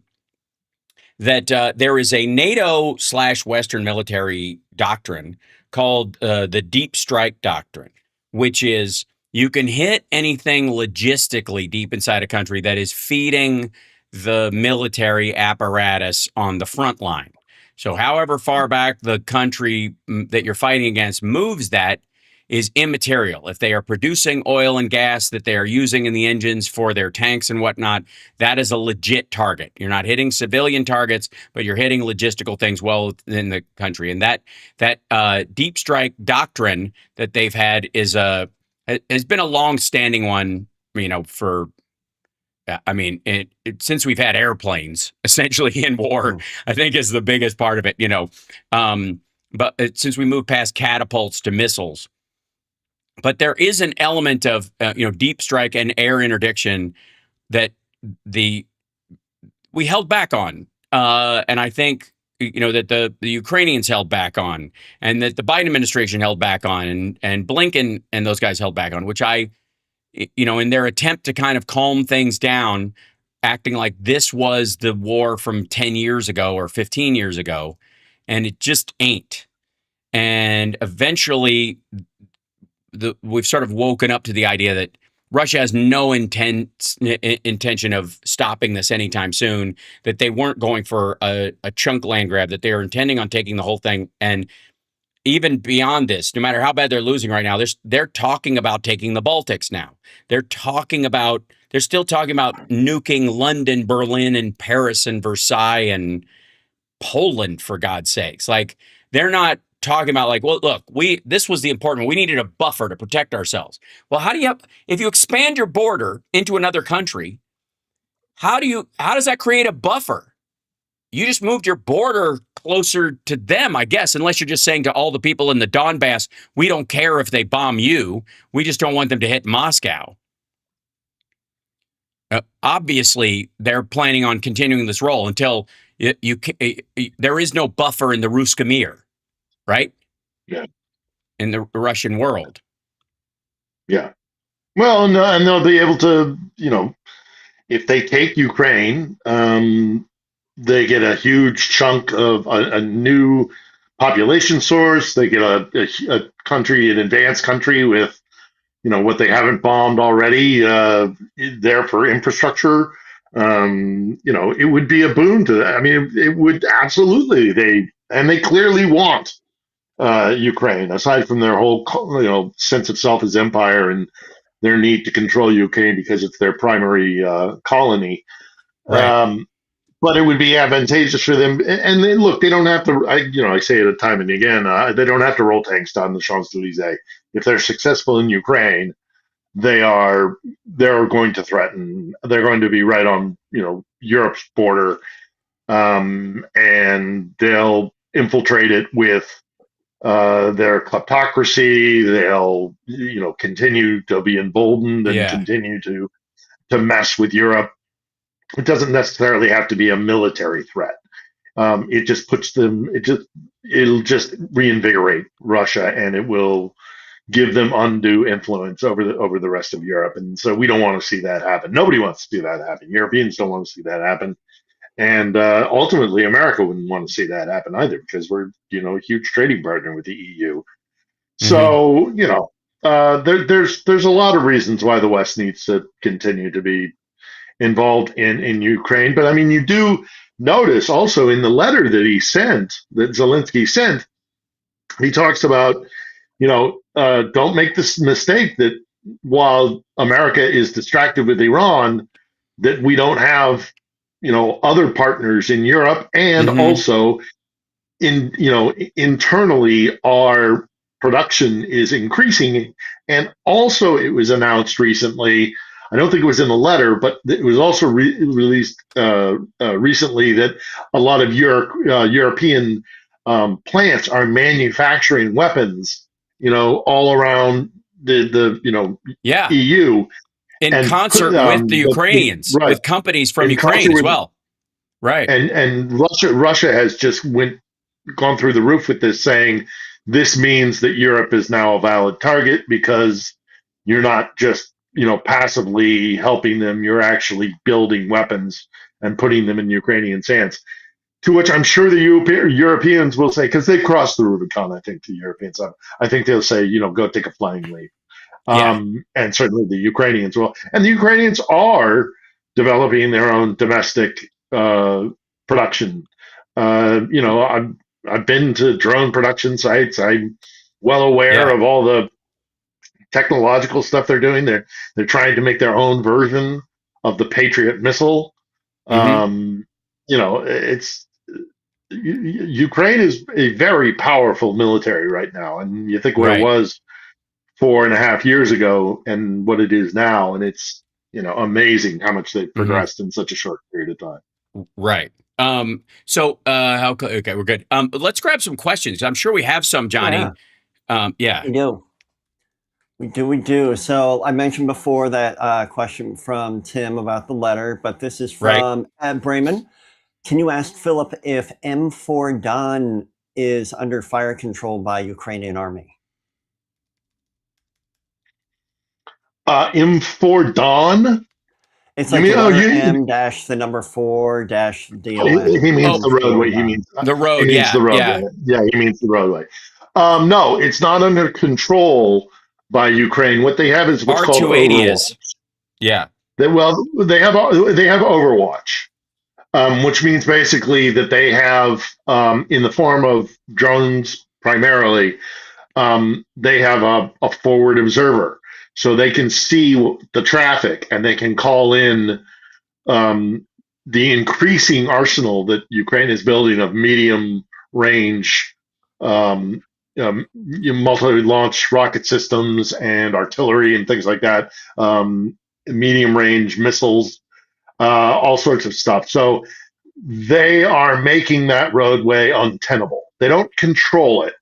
there is a NATO/Western military doctrine called the Deep Strike Doctrine, which is you can hit anything logistically deep inside a country that is feeding the military apparatus on the front line. So however far back the country that you're fighting against moves, that is immaterial. If they are producing oil and gas that they are using in the engines for their tanks and whatnot, that is a legit target. You're not hitting civilian targets, but you're hitting logistical things well within the country. And that deep strike doctrine that they've had has been a long-standing one, for since we've had airplanes, essentially in war, I think is the biggest part of it, but since we moved past catapults to missiles. But there is an element of, deep strike and air interdiction that we held back on. And I think, that the Ukrainians held back on, and that the Biden administration held back on, and Blinken and those guys held back on, which in their attempt to kind of calm things down, acting like this was the war from 10 years ago or 15 years ago, and it just ain't. And eventually we've sort of woken up to the idea that Russia has no intention of stopping this anytime soon, that they weren't going for a chunk land grab, that they are intending on taking the whole thing. And even beyond this, no matter how bad they're losing right now, they're talking about taking the Baltics now. They're still talking about nuking London, Berlin, and Paris, and Versailles, and Poland, for God's sakes. Like, they're not talking about like, well, look, this was the important, we needed a buffer to protect ourselves. Well, if you expand your border into another country, how does that create a buffer? You just moved your border closer to them, I guess, unless you're just saying to all the people in the Donbass, we don't care if they bomb you. We just don't want them to hit Moscow. Obviously, they're planning on continuing this role until there is no buffer in the Ruska Mir, right? Yeah. In the Russian world. Yeah. Well, no, and they'll be able to, if they take Ukraine, they get a huge chunk of a new population source. They get a country, an advanced country with, what they haven't bombed already there for infrastructure. It would be a boon to that. I mean, it would absolutely. They clearly want Ukraine, aside from their whole, sense of self as empire and their need to control Ukraine because it's their primary colony. Right. But it would be advantageous for them. And then, look, they don't have to, I say it time and again, they don't have to roll tanks down the Champs-Élysées. If they're successful in Ukraine, they're going to threaten, they're going to be right on, Europe's border. And they'll infiltrate it with their kleptocracy. They'll, they'll be emboldened and continue to mess with Europe. It doesn't necessarily have to be a military threat. It just puts them. It'll just reinvigorate Russia, and it will give them undue influence over the rest of Europe. And so we don't want to see that happen. Nobody wants to see that happen. Europeans don't want to see that happen. And ultimately, America wouldn't want to see that happen either, because we're, a huge trading partner with the EU. So, there's a lot of reasons why the West needs to continue to be involved in Ukraine. But I mean, you do notice also in the letter that Zelensky sent, he talks about, don't make this mistake that while America is distracted with Iran, that we don't have, other partners in Europe, and also internally our production is increasing. And also it was announced recently, I don't think it was in the letter, but it was also released recently, that a lot of European plants are manufacturing weapons, all around the EU. In concert with the Ukrainians, with companies from Ukraine as well. Right. And Russia has just gone through the roof with this, saying this means that Europe is now a valid target because you're not just, passively helping them, you're actually building weapons and putting them in Ukrainian hands. To which I'm sure the Europeans will say, because they've crossed the Rubicon, I think, the Europeans, I think they'll say, go take a flying leap. And certainly the Ukrainians will. And the Ukrainians are developing their own domestic production. I've been to drone production sites. I'm well aware of all the technological stuff they're doing. They're trying to make their own version of the Patriot missile. It's Ukraine is a very powerful military right now, and you think what it was 4.5 years ago and what it is now, and it's amazing how much they've progressed in such a short period of time. Right. Okay, we're good. Let's grab some questions. I'm sure we have some, Johnny. We do. So I mentioned before that question from Tim about the letter, but this is from Ed Brayman. Can you ask Philip if M4 Don is under fire control by Ukrainian army? M4 Don? It's like M dash the number 4 dash DON. He means the roadway. He means the road. He means the roadway. Yeah, he means the roadway. No, it's not under control by Ukraine. What they have is what's called Overwatch. Yeah. They have Overwatch, which means basically that they have, in the form of drones primarily, they have a forward observer. So they can see the traffic and they can call in the increasing arsenal that Ukraine is building of medium range multi-launch rocket systems and artillery and things like that, medium range missiles, all sorts of stuff. So they are making that roadway untenable. They don't control it,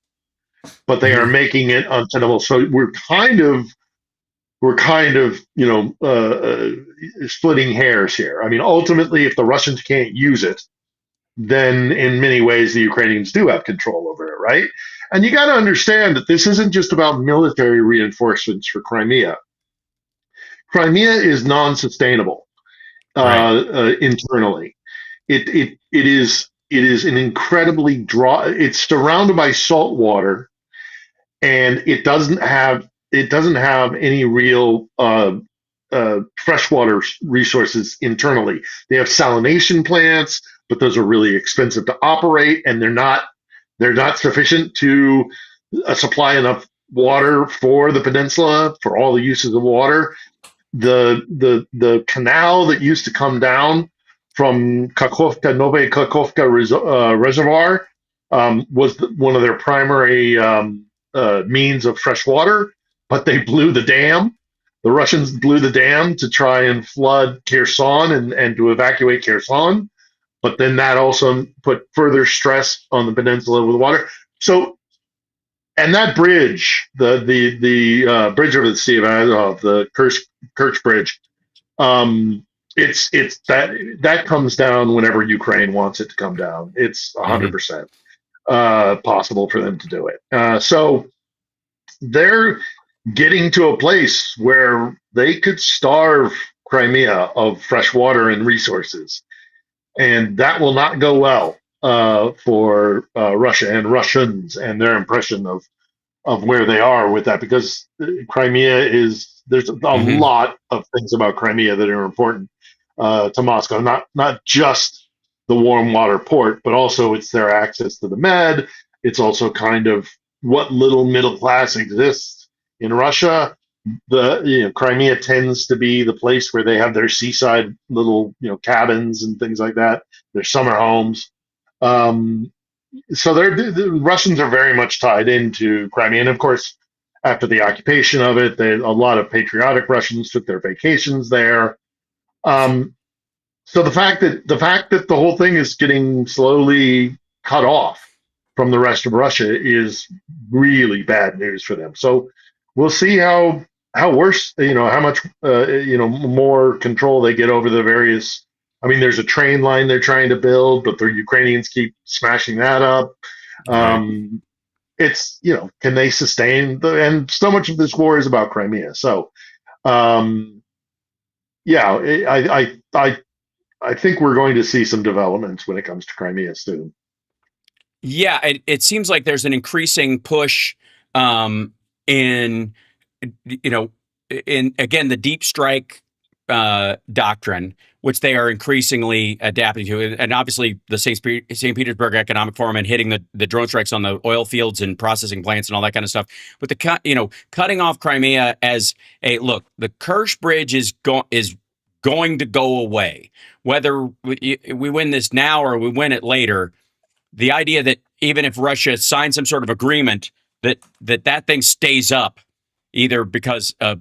but they are making it untenable. So we're kind of splitting hairs here. I mean, ultimately, if the Russians can't use it, then in many ways the Ukrainians do have control over it, right? And you got to understand that this isn't just about military reinforcements for Crimea. Crimea is non-sustainable internally. It is an incredibly it's surrounded by salt water, and it doesn't have any real freshwater resources internally. They have salination plants, but those are really expensive to operate, and they're not sufficient to supply water for the peninsula for all the uses of water. The canal that used to come down from Kakhovka, Novaya Kakhovka reservoir was one of their primary means of fresh water, but they blew the dam. The Russians blew the dam to try and flood Kherson and to evacuate Kherson, but then that also put further stress on the peninsula with water. So, and that bridge, the bridge over the Sea of Azov, the Kerch Bridge, it's that comes down whenever Ukraine wants it to come down. It's 100% possible for them to do it. So they're getting to a place where they could starve Crimea of fresh water and resources. and that will not go well for Russia and Russians and their impression of where they are with that, because Crimea there's a lot of things about Crimea that are important to Moscow, not just the warm water port, but also it's their access to the Med. It's also kind of what little middle class exists in Russia. Crimea tends to be the place where they have their seaside little cabins and things like that, their summer homes. So the Russians are very much tied into Crimea, and of course, after the occupation of it, a lot of patriotic Russians took their vacations there. So the fact that the whole thing is getting slowly cut off from the rest of Russia is really bad news for them. So we'll see how worse, how much more control they get over the various. I mean, there's a train line they're trying to build, but the Ukrainians keep smashing that up. It's, can they sustain and so much of this war is about Crimea. So, I think we're going to see some developments when it comes to Crimea soon. Yeah, it seems like there's an increasing push in again, the deep strike doctrine, which they are increasingly adapting to. And obviously the St. Petersburg Economic Forum and hitting the drone strikes on the oil fields and processing plants and all that kind of stuff. But cutting off Crimea as the Kerch Bridge is going to go away. Whether we win this now or we win it later, the idea that even if Russia signs some sort of agreement, that thing stays up, either because of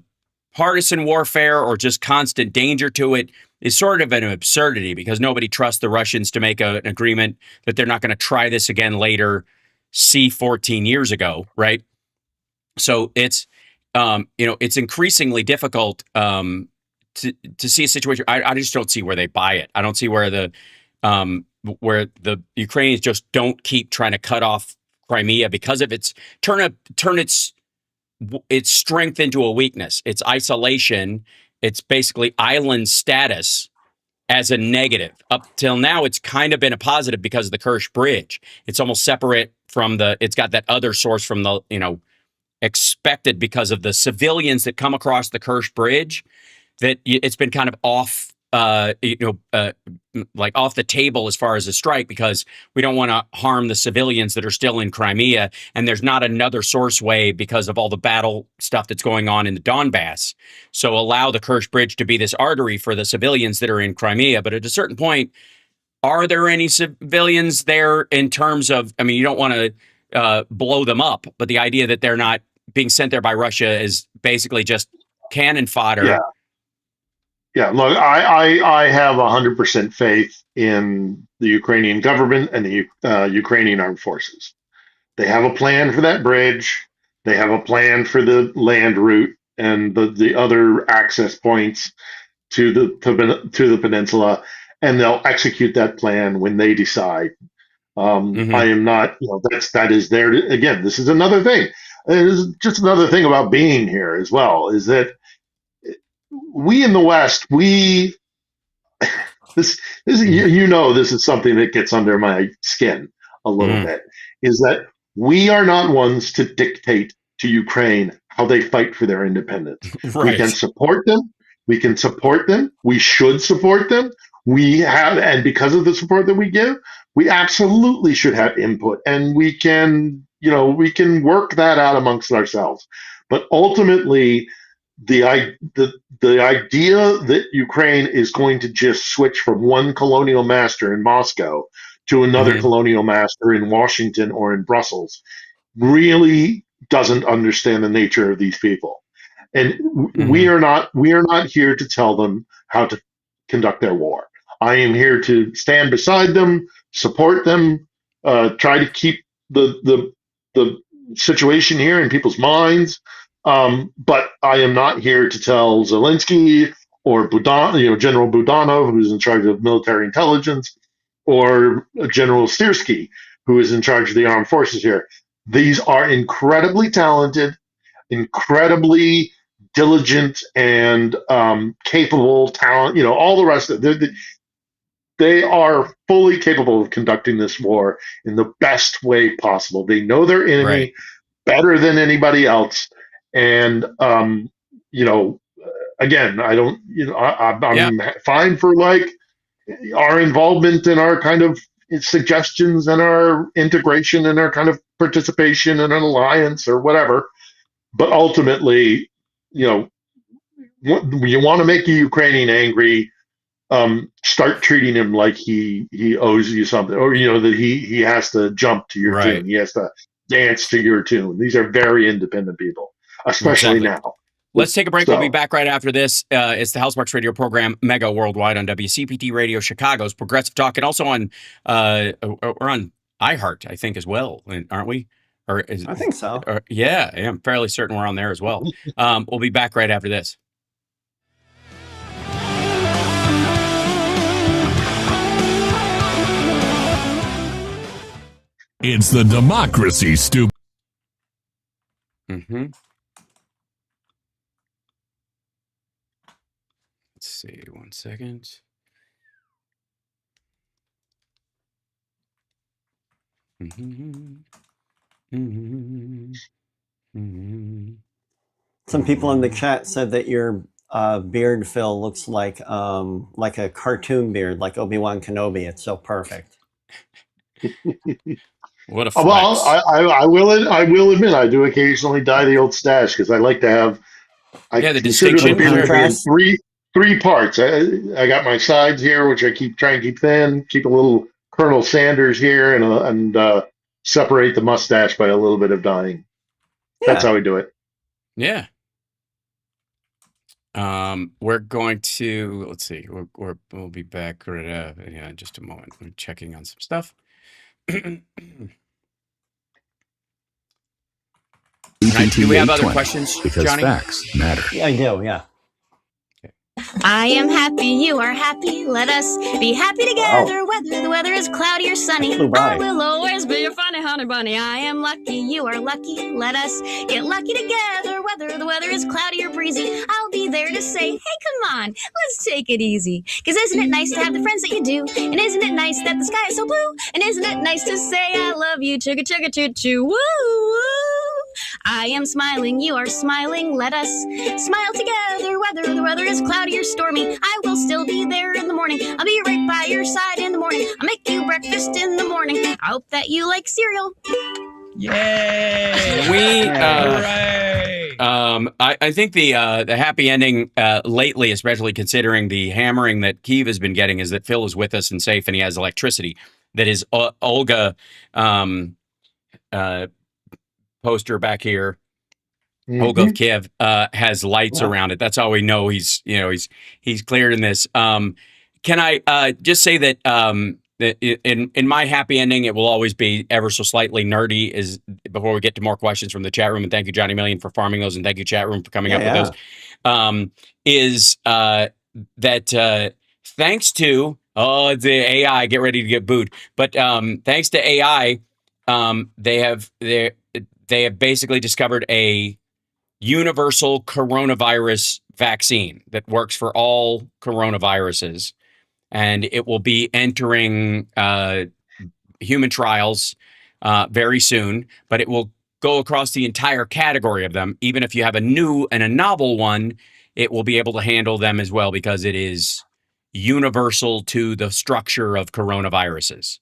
partisan warfare or just constant danger to it, is sort of an absurdity, because nobody trusts the Russians to make an agreement that they're not going to try this again later, 14 years ago, right? So it's increasingly difficult to see a situation. I just don't see where they buy it. I don't see where the Ukrainians just don't keep trying to cut off Crimea because of its turn its strength into a weakness, its isolation, its basically island status as a negative. Up till now, it's kind of been a positive because of the Kerch Bridge. It's almost separate from it's got that other source from the, expected because of the civilians that come across the Kerch Bridge, that it's been kind of off, like off the table as far as a strike, because we don't want to harm the civilians that are still in Crimea. And there's not another source way because of all the battle stuff that's going on in the Donbass. So allow the Kerch Bridge to be this artery for the civilians that are in Crimea. But at a certain point, are there any civilians there in terms of, you don't want to blow them up, but the idea that they're not being sent there by Russia is basically just cannon fodder. Yeah. Yeah, look, I have 100% faith in the Ukrainian government and the Ukrainian armed forces. They have a plan for that bridge. They have a plan for the land route and the other access points to the peninsula, and they'll execute that plan when they decide. I am not, that is there. Again, this is another thing. It is just another thing about being here as well, is that we in the West, this is something that gets under my skin a little bit, is that we are not ones to dictate to Ukraine how they fight for their independence. Right. We can support them. We should support them. And because of the support that we give, we absolutely should have input, and we can work that out amongst ourselves. But ultimately, the idea that Ukraine is going to just switch from one colonial master in Moscow to another colonial master in Washington or in Brussels really doesn't understand the nature of these people. And we are not here to tell them how to conduct their war. I am here to stand beside them, support them, try to keep the situation here in people's minds. But I am not here to tell Zelensky or General Budanov, who's in charge of military intelligence, or General Syrskyi, who is in charge of the armed forces here. These are incredibly talented, incredibly diligent, and capable talent. All the rest of it. they are fully capable of conducting this war in the best way possible. They know their enemy better than anybody else, and again, I don't, I'm fine for like our involvement in our kind of suggestions and our integration and our kind of participation in an alliance or whatever. But ultimately, you want to make the Ukrainian angry, start treating him like he owes you something, or that he has to jump to your tune, he has to dance to your tune. These are very independent people, especially now. Let's take a break. We'll be back right after this. It's the Hal Sparks Radio program, Mega Worldwide on WCPT Radio, Chicago's Progressive Talk, and also on we're on iHeart, I think, as well, aren't we? I think so. Yeah, I'm fairly certain we're on there as well. We'll be back right after this. It's the democracy, stupid. Mm-hmm. Let's see, 1 second. Some people in the chat said that your beard, Phil, looks like a cartoon beard, like Obi-Wan Kenobi. It's so perfect. What a flex. Well, I will admit I do occasionally dye the old stash because I like to have. The distinction. Three parts. I got my sides here, which I try and keep thin. Keep a little Colonel Sanders here, and separate the mustache by a little bit of dyeing. Yeah. That's how we do it. Yeah. We're going to let's see. We'll be back in just a moment. We're checking on some stuff. Do we have other questions, because Johnny? Facts matter. Yeah, I do. Yeah. I am happy, you are happy. Let us be happy together. Whether the weather is cloudy or sunny, I will always be your funny honey bunny. I am lucky, you are lucky. Let us get lucky together. Whether the weather is cloudy or breezy, I'll be there to say, hey, come on, let's take it easy. Because isn't it nice to have the friends that you do? And isn't it nice that the sky is so blue? And isn't it nice to say I love you? Chugga chugga choo choo, woo woo. I am smiling, you are smiling. Let us smile together. Whether the weather is cloudy or stormy, I will still be there in the morning. I'll be right by your side in the morning. I'll make you breakfast in the morning. I hope that you like cereal. Yay! I think the happy ending lately, especially considering the hammering that Kyiv has been getting, is that Phil is with us and safe and he has electricity. That is Olga poster back here. Olga of Kiev has lights around it. That's how we know he's cleared in this. Can I just say that in my happy ending, it will always be ever so slightly nerdy. Is before we get to more questions from the chat room, and thank you Johnny Million for farming those, and thank you chat room for coming up with those. Thanks to the AI, get ready to get booed. But thanks to AI, they have basically discovered a universal coronavirus vaccine that works for all coronaviruses, and it will be entering human trials very soon, but it will go across the entire category of them. Even if you have a new and a novel one, it will be able to handle them as well because it is universal to the structure of coronaviruses.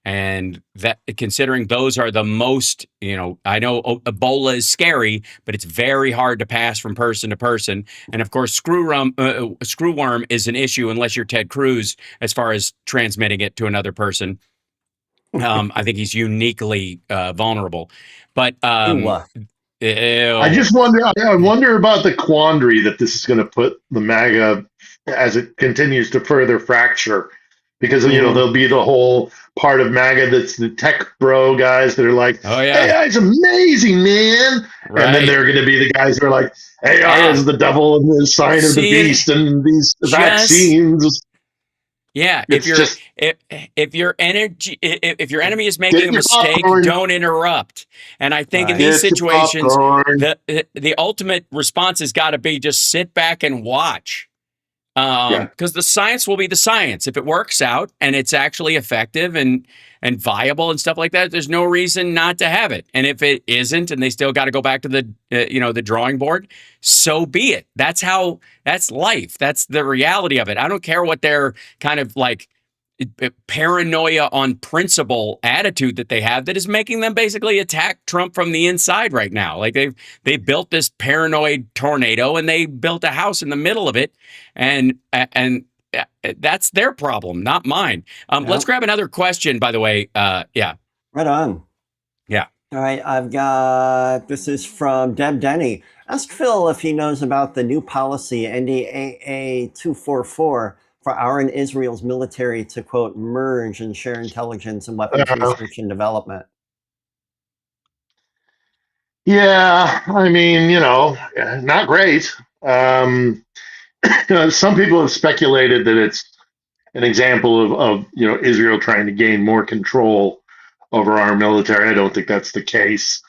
And that, considering those are the most, I know Ebola is scary, but it's very hard to pass from person to person. And of course, screwworm is an issue unless you're Ted Cruz as far as transmitting it to another person. I think he's uniquely vulnerable. But I just wonder about the quandary that this is going to put the MAGA as it continues to further fracture. Because, there'll be the whole part of MAGA that's the tech bro guys that are like, AI is amazing, man. Right. And then there are going to be the guys who are like, AI is the devil and the sign of the beast and these vaccines. Yeah, if your enemy is making a mistake, don't interrupt. And I think in these situations, the ultimate response has got to be just sit back and watch. Because the science will be the science. If it works out and it's actually effective and viable and stuff like that, there's no reason not to have it. And if it isn't, and they still got to go back to the the drawing board, so be it. That's life. That's the reality of it. I don't care what their kind of like paranoia on principle attitude that they have that is making them basically attack Trump from the inside right now. Like they built this paranoid tornado and they built a house in the middle of it, and that's their problem, not mine. Let's grab another question, by the way. Yeah. Right on. Yeah. All right, I've got, this is from Deb Denny. Ask Phil if he knows about the new policy, NDAA 244, for our and Israel's military to, quote, merge and share intelligence and weapons research and development. Yeah, I mean, not great. Some people have speculated that it's an example of Israel trying to gain more control over our military. I don't think that's the case.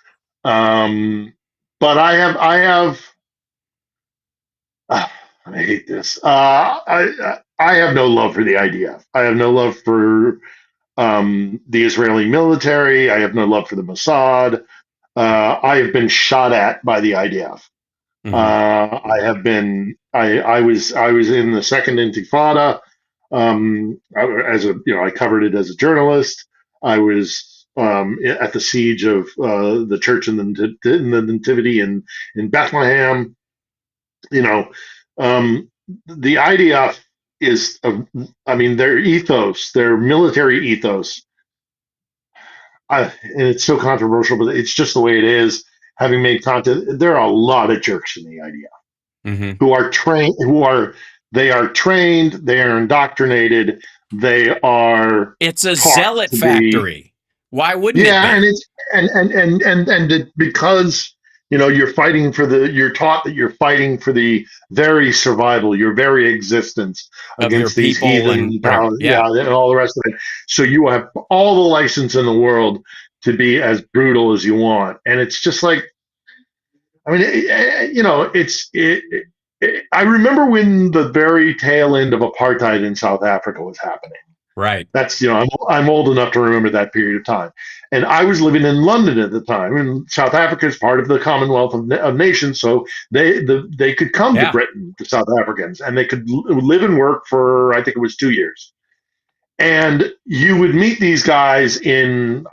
But I hate this. I have no love for the IDF. I have no love for the Israeli military. I have no love for the Mossad. I have been shot at by the IDF. Mm-hmm. I was in the second Intifada. I covered it as a journalist. I was at the siege of the church in the Nativity in Bethlehem. The IDF is, their ethos, their military ethos, and it's so controversial, but it's just the way it is. Having made content, there are a lot of jerks in the IDF who are trained, they are trained, they are indoctrinated, they are. It's a zealot factory. Why wouldn't it be? And because you're taught that you're fighting for the very survival, your very existence against these heathen, and all the rest of it. So you have all the license in the world to be as brutal as you want, and it's just like, I remember when the very tail end of apartheid in South Africa was happening. Right. That's, I'm old enough to remember that period of time. And I was living in London at the time, and South Africa is part of the Commonwealth of Nations. So they could come to Britain, the South Africans, and they could live and work for, I think it was 2 years. And you would meet these guys in,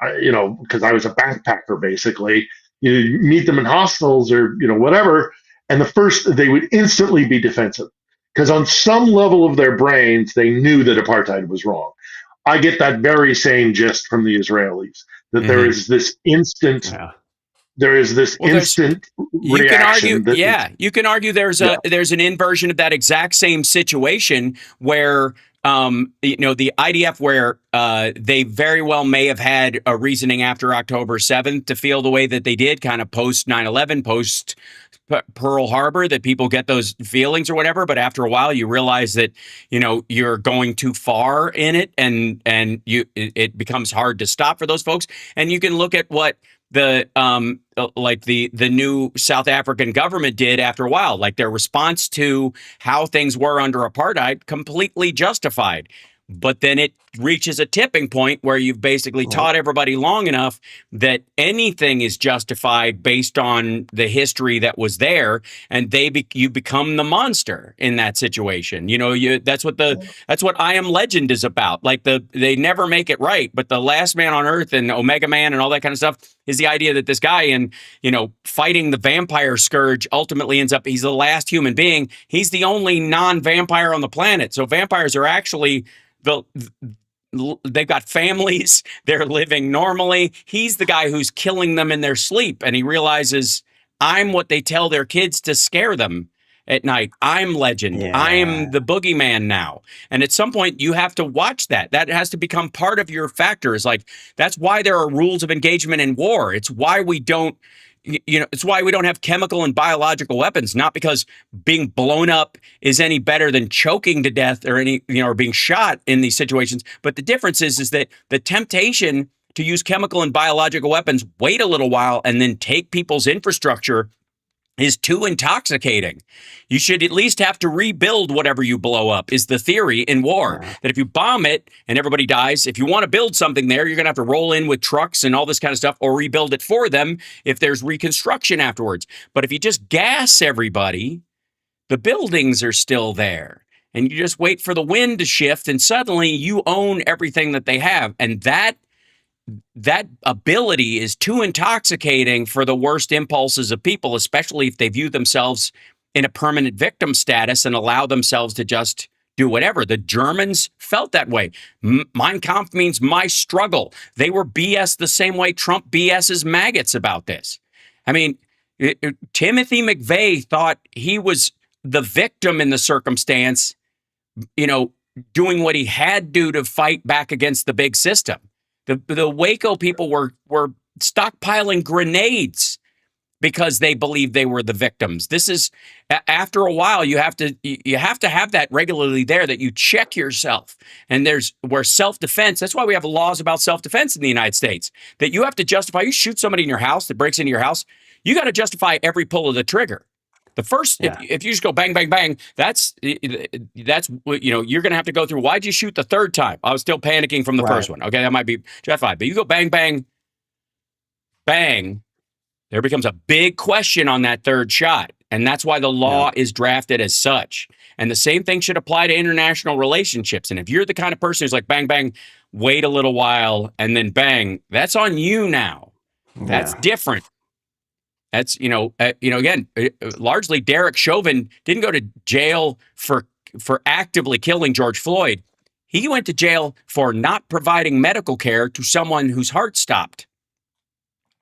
because I was a backpacker, basically, you meet them in hostels or, whatever. And they would instantly be defensive. Because on some level of their brains, they knew that apartheid was wrong. I get that very same gist from the Israelis, that there is this instant, reaction. You can argue there's an inversion of that exact same situation where the IDF, where they very well may have had a reasoning after October 7th to feel the way that they did, kind of post 9/11, post Pearl Harbor, that people get those feelings or whatever. But after a while, you realize that you're going too far in it, and it becomes hard to stop for those folks. And you can look at what the new South African government did after a while, like their response to how things were under apartheid, completely justified. But then it reaches a tipping point where you've basically taught everybody long enough that anything is justified based on the history that was there, and you become the monster in that situation. That's what I Am Legend is about. Like they never make it right, but the Last Man on Earth and Omega Man and all that kind of stuff is the idea that this guy fighting the vampire scourge ultimately ends up, he's the last human being. He's the only non-vampire on the planet. So vampires are actually they've got families, they're living normally. He's the guy who's killing them in their sleep, and he realizes, I'm what they tell their kids to scare them at night. I'm Legend. I'm the boogeyman now. And at some point you have to watch that. That has to become part of your factors. Like, that's why there are rules of engagement in war. It's why we don't it's why we don't have chemical and biological weapons, not because being blown up is any better than choking to death or or being shot in these situations. But the difference is that the temptation to use chemical and biological weapons, wait a little while and then take people's infrastructure is too intoxicating. You should at least have to rebuild whatever you blow up, is the theory in war. That if you bomb it and everybody dies, if you want to build something there, you're going to have to roll in with trucks and all this kind of stuff or rebuild it for them if there's reconstruction afterwards. But if you just gas everybody, the buildings are still there. And you just wait for the wind to shift and suddenly you own everything that they have. And that ability is too intoxicating for the worst impulses of people, especially if they view themselves in a permanent victim status and allow themselves to just do whatever. The Germans felt that way. Mein Kampf means my struggle. They were BS the same way Trump BS's maggots about this. I mean, Timothy McVeigh thought he was the victim in the circumstance, doing what he had to fight back against the big system. The Waco people were stockpiling grenades because they believed they were the victims. This is, after a while, you have to have that regularly there, that you check yourself. And where self-defense, that's why we have laws about self-defense in the United States, that you have to justify. You shoot somebody in your house that breaks into your house, you got to justify every pull of the trigger. The first, if you just go bang, bang, bang, that's what, you're going to have to go through. Why'd you shoot the third time? I was still panicking from the first one. Okay, that might be justified. But you go bang, bang, bang, there becomes a big question on that third shot. And that's why the law is drafted as such. And the same thing should apply to international relationships. And if you're the kind of person who's like, bang, bang, wait a little while, and then bang, that's on you now. That's different. That's, again, largely Derek Chauvin didn't go to jail for actively killing George Floyd. He went to jail for not providing medical care to someone whose heart stopped.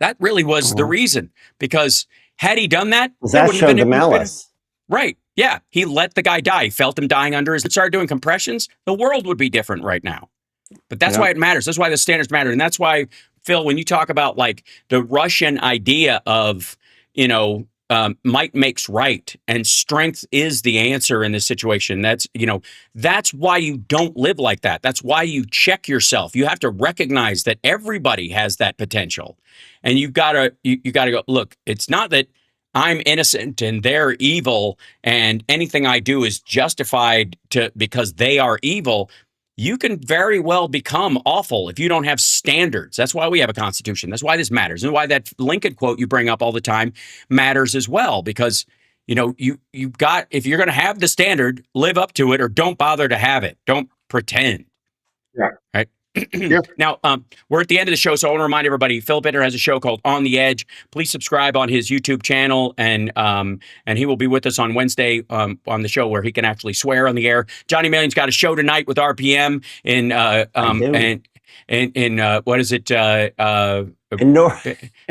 That really was the reason, because had he done that, that showed the malice. Right. Yeah. He let the guy die. He felt him dying under his, started doing compressions. The world would be different right now. But that's why it matters. That's why the standards matter. And that's why, Phil, when you talk about like the Russian idea of, might makes right and strength is the answer in this situation. That's why you don't live like that. That's why you check yourself. You have to recognize that everybody has that potential. And you gotta go, look, it's not that I'm innocent and they're evil and anything I do is justified because they are evil. You can very well become awful if you don't have standards. That's why we have a constitution. That's why this matters. And why that Lincoln quote you bring up all the time matters as well. Because, you've got, if you're going to have the standard, live up to it or don't bother to have it. Don't pretend. Yeah. Right. Now, we're at the end of the show, so I want to remind everybody, Phil Bitter has a show called On the Edge. Please subscribe on his YouTube channel, and he will be with us on Wednesday on the show where he can actually swear on the air. Johnny Million's got a show tonight with RPM in what is it? In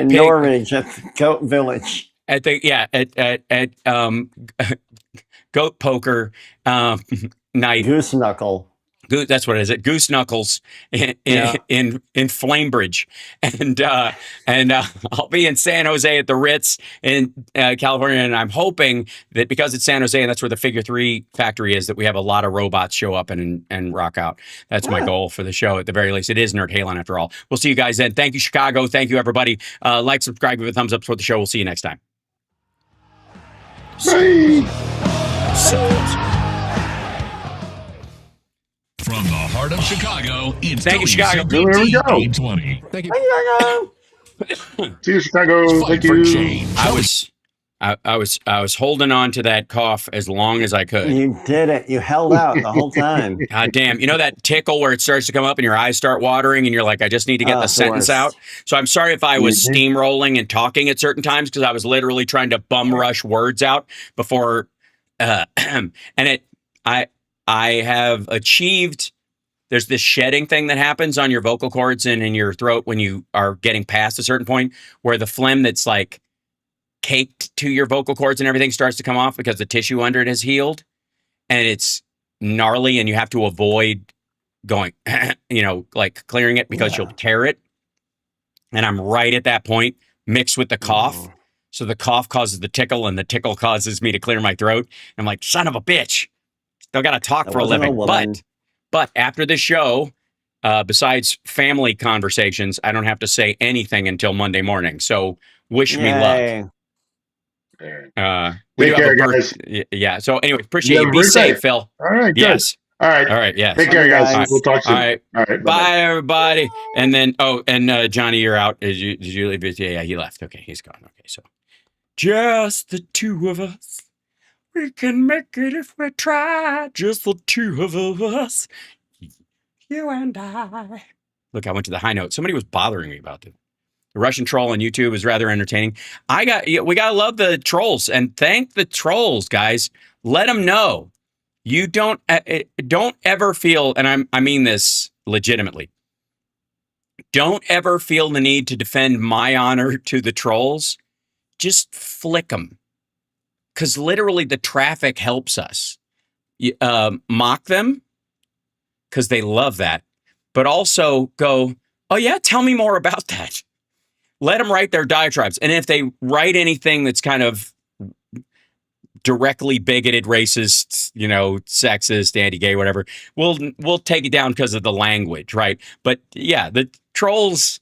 Norwich at Goat Village. At Goat Poker night. Goose Knuckle. That's what it is. Goose Knuckles in Flamebridge, and I'll be in San Jose at the Ritz in California, and I'm hoping that because it's San Jose and that's where the Figure 3 factory is, that we have a lot of robots show up and rock out. That's my goal for the show at the very least. It is Nerd Halen after all. We'll see you guys then. Thank you, Chicago. Thank you, everybody. Like, subscribe, give a thumbs up, support the show. We'll see you next time. From the heart of Chicago, it's Thank you, Chicago. There we go. 820. Thank you, Chicago. See you, Chicago. Thank you. I was holding on to that cough as long as I could. You did it. You held out the whole time. God damn. You know that tickle where it starts to come up and your eyes start watering and you're like, I just need to get the sentence out. So I'm sorry if I was steamrolling and talking at certain times, because I was literally trying to bum rush words out before. I have achieved, there's this shedding thing that happens on your vocal cords and in your throat when you are getting past a certain point where the phlegm that's like caked to your vocal cords and everything starts to come off because the tissue under it has healed, and it's gnarly and you have to avoid going, like clearing it because you'll tear it. And I'm right at that point mixed with the cough. So the cough causes the tickle and the tickle causes me to clear my throat. And I'm like, son of a bitch. Still got to talk for a living. But after the show, besides family conversations, I don't have to say anything until Monday morning. So wish me luck. We Take do have care, a guys. Yeah. So anyway, appreciate You you. have a Be birthday. safe, Phil. All right, good. Yes. All right. All right. Yes. Take care, guys. All right. We'll talk soon. All right. All right. Bye, everybody. And then, Johnny, you're out. Did you leave? Yeah, he left. Okay, he's gone. Okay, so just the two of us. We can make it if we try. Just the two of us. You and I. Look, I went to the high note. Somebody was bothering me about this. The Russian troll on YouTube is rather entertaining. We gotta love the trolls and thank the trolls, guys. Let them know you don't ever feel, and I mean this legitimately. Don't ever feel the need to defend my honor to the trolls. Just flick them, because literally the traffic helps us. Mock them because they love that, but also go, oh yeah, tell me more about that. Let them write their diatribes. And if they write anything that's kind of directly bigoted, racist, sexist, anti-gay, whatever, we'll take it down because of the language, right? But yeah, the trolls,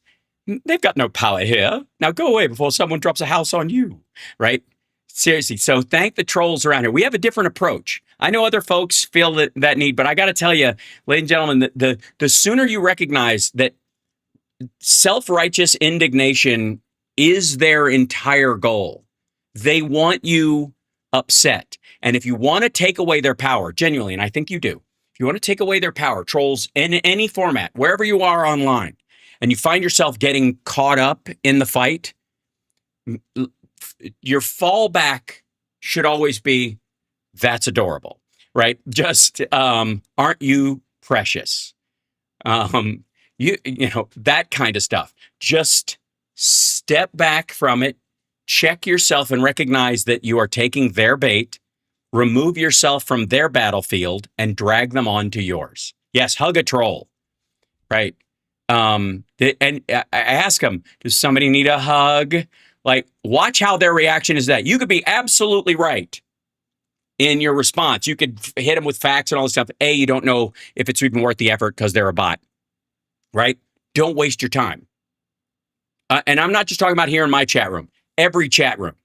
they've got no power here. Now go away before someone drops a house on you, right? Seriously. So thank the trolls around here. We have a different approach. I know other folks feel that need, but I got to tell you, ladies and gentlemen, the sooner you recognize that self-righteous indignation is their entire goal. They want you upset. And if you want to take away their power, genuinely, and I think you do, if you want to take away their power, trolls in any format, wherever you are online, and you find yourself getting caught up in the fight, your fallback should always be, that's adorable, right? Just, aren't you precious? You know, that kind of stuff. Just step back from it, check yourself and recognize that you are taking their bait, remove yourself from their battlefield and drag them onto yours. Yes, hug a troll, right? And I ask them, does somebody need a hug? Like, watch how their reaction is that. You could be absolutely right in your response. You could hit them with facts and all this stuff. A, you don't know if it's even worth the effort because they're a bot. Right? Don't waste your time. And I'm not just talking about here in my chat room, every chat room.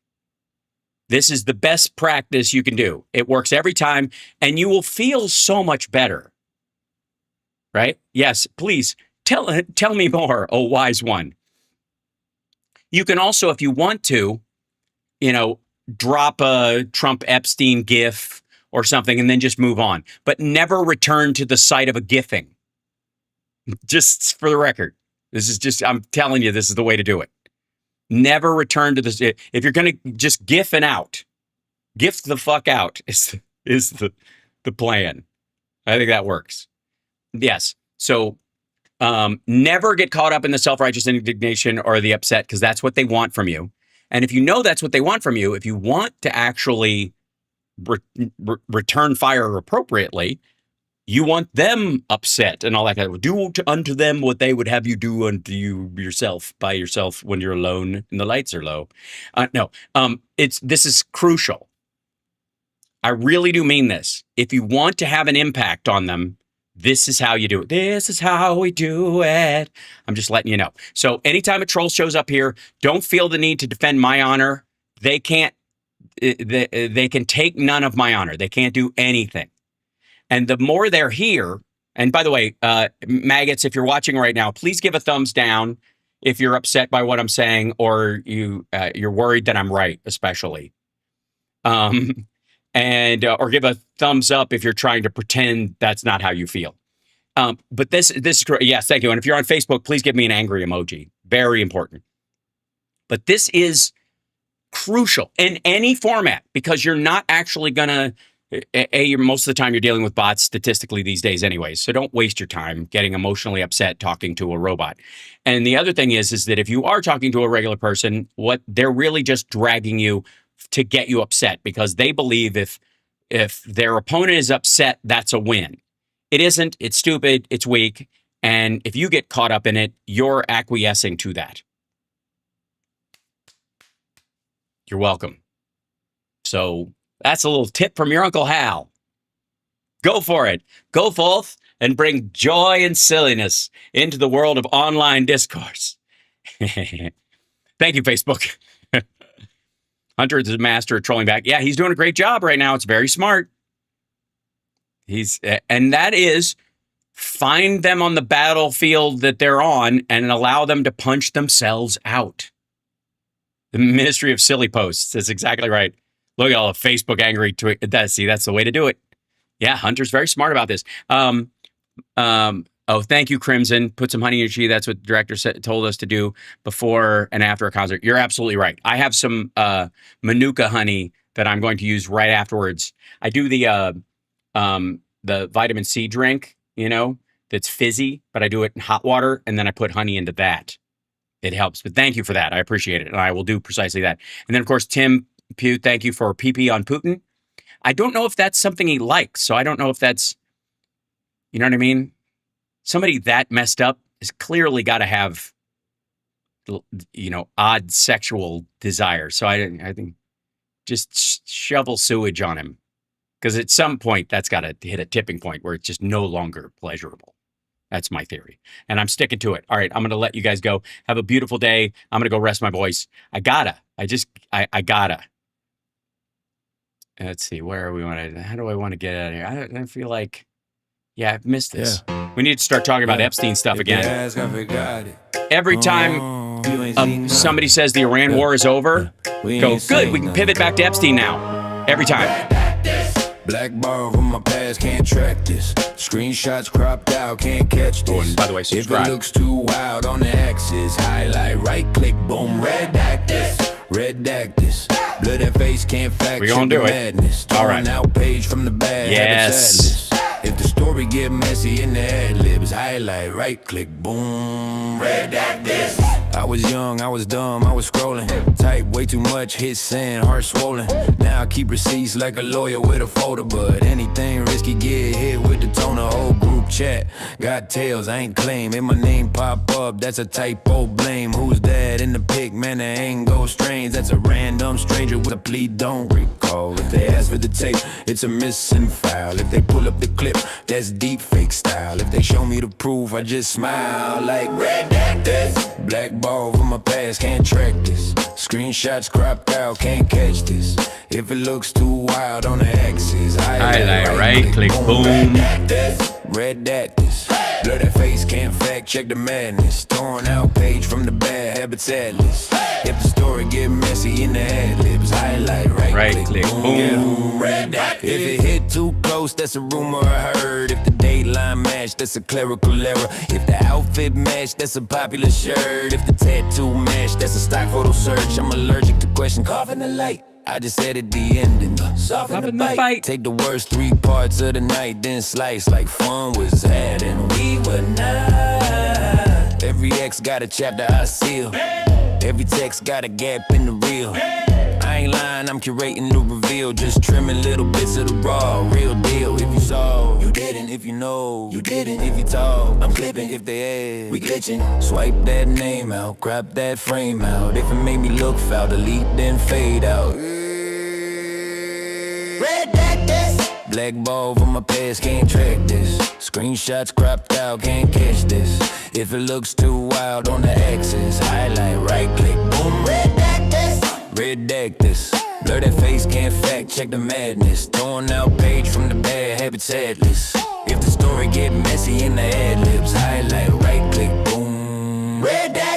This is the best practice you can do. It works every time, and you will feel so much better. Right? Yes, please tell me more, oh wise one. You can also, if you want to, drop a Trump Epstein gif or something and then just move on, but never return to the site of a gifing. Just for the record, I'm telling you, this is the way to do it. Never return to this. If you're going to just gift the fuck out is the plan. I think that works. Yes. So never get caught up in the self-righteous indignation or the upset, because that's what they want from you. And if you know that's what they want from you, if you want to actually return fire appropriately, you want them upset and all that kind of. Do unto them what they would have you do unto you yourself by yourself when you're alone and the lights are low. This is crucial. I really do mean this. If you want to have an impact on them, this is how you do it. This is how we do it. I'm just letting you know. So anytime a troll shows up here, don't feel the need to defend my honor. They can't. They can take none of my honor. They can't do anything. And the more they're here, and by the way, maggots, if you're watching right now, please give a thumbs down if you're upset by what I'm saying or you're worried that I'm right, especially. Or give a thumbs up if you're trying to pretend that's not how you feel. But this is correct. Yes, thank you. And if you're on Facebook, please give me an angry emoji. Very important. But this is crucial in any format, because you're not actually going to, most of the time you're dealing with bots statistically these days anyways. So don't waste your time getting emotionally upset talking to a robot. And the other thing is that if you are talking to a regular person, what they're really just dragging you to get you upset, because they believe if their opponent is upset, that's a win. It isn't. It's stupid. It's weak. And if you get caught up in it, you're acquiescing to that. You're welcome. So that's a little tip from your Uncle Hal. Go for it. Go forth and bring joy and silliness into the world of online discourse. Thank you, Facebook. Hunter is the master of trolling back. Yeah, he's doing a great job right now. It's very smart. And that is find them on the battlefield that they're on and allow them to punch themselves out. The Ministry of Silly Posts. That's exactly right. Look at all the Facebook angry tweet. That's the way to do it. Yeah, Hunter's very smart about this. Oh, thank you, Crimson. Put some honey in your tea. That's what the director told us to do before and after a concert. You're absolutely right. I have some Manuka honey that I'm going to use right afterwards. I do the vitamin C drink, that's fizzy, but I do it in hot water, and then I put honey into that. It helps. But thank you for that. I appreciate it, and I will do precisely that. And then, of course, Tim Pugh, thank you for PP on Putin. I don't know if that's something he likes, so I don't know if that's, you know what I mean? Somebody that messed up has clearly got to have, odd sexual desire. So I think just shovel sewage on him, because at some point that's got to hit a tipping point where it's just no longer pleasurable. That's my theory, and I'm sticking to it. All right, I'm going to let you guys go. Have a beautiful day. I'm going to go rest my voice. I gotta. Let's see, how do I want to get out of here? I feel like, I've missed this. Yeah. We need to start talking about Epstein stuff again. Every time somebody says the Iran war is over, go, good, we can pivot back to Epstein now. Every time. Black bar from my past, can't track this. Screenshots cropped out, can't catch this. Oh, and by the way, subscribe. If it looks too wild on the axis, highlight, right click, boom, redact this. Redact this. Blood and face can't fact check the madness. All right. Out page from the bad. Yes. If the story get messy in the ad-libs, highlight, right click, boom, redact this. I was young, I was dumb, I was scrolling. Type way too much, hit send, heart swollen. Now I keep receipts like a lawyer with a folder. But anything risky, get hit with the toner. Whole group chat, got tails, I ain't claim. If my name pop up, that's a typo, blame. Who's that in the pic, man, that ain't go strange. That's a random stranger with a plea, don't recall. If they ask for the tape, it's a missing file. If they pull up the clip, that's deep fake style. If they show me the proof, I just smile like redact this. Black ball from my past, can't track this. Screenshots cropped out, can't catch this. If it looks too wild on the axis, highlight, right click, boom. Redact this. Blur that face, can't fact check the madness. Torn out page from the bad habits atlas. If the story get messy in the ad-libs, highlight, right click, boom. Redact. If it hit too close, that's a rumor I heard. If the dateline match, that's a clerical error. If the outfit match, that's a popular shirt. If the tattoo match, that's a stock photo search. I'm allergic to question, coughing the light. I just added the ending, soften the bite. Take the worst 3 parts of the night, then slice like fun was had and we were not. Every X got a chapter I seal. Every text got a gap in the reel. I ain't lying, I'm curating the reveal. Just trimming little bits of the raw, real deal. If you saw, you didn't. If you know, you didn't. If you talk, I'm clipping. If they ask, we glitching. Swipe that name out, crop that frame out. If it made me look foul, delete then fade out. Redact this. Black ball from my past, can't track this. Screenshots cropped out, can't catch this. If it looks too wild on the axis, highlight, right click, boom, redact this. Redact this. Blur that face, can't fact check the madness. Torn out page from the bad habits atlas. If the story get messy in the ad-libs, highlight, right click, boom, redact.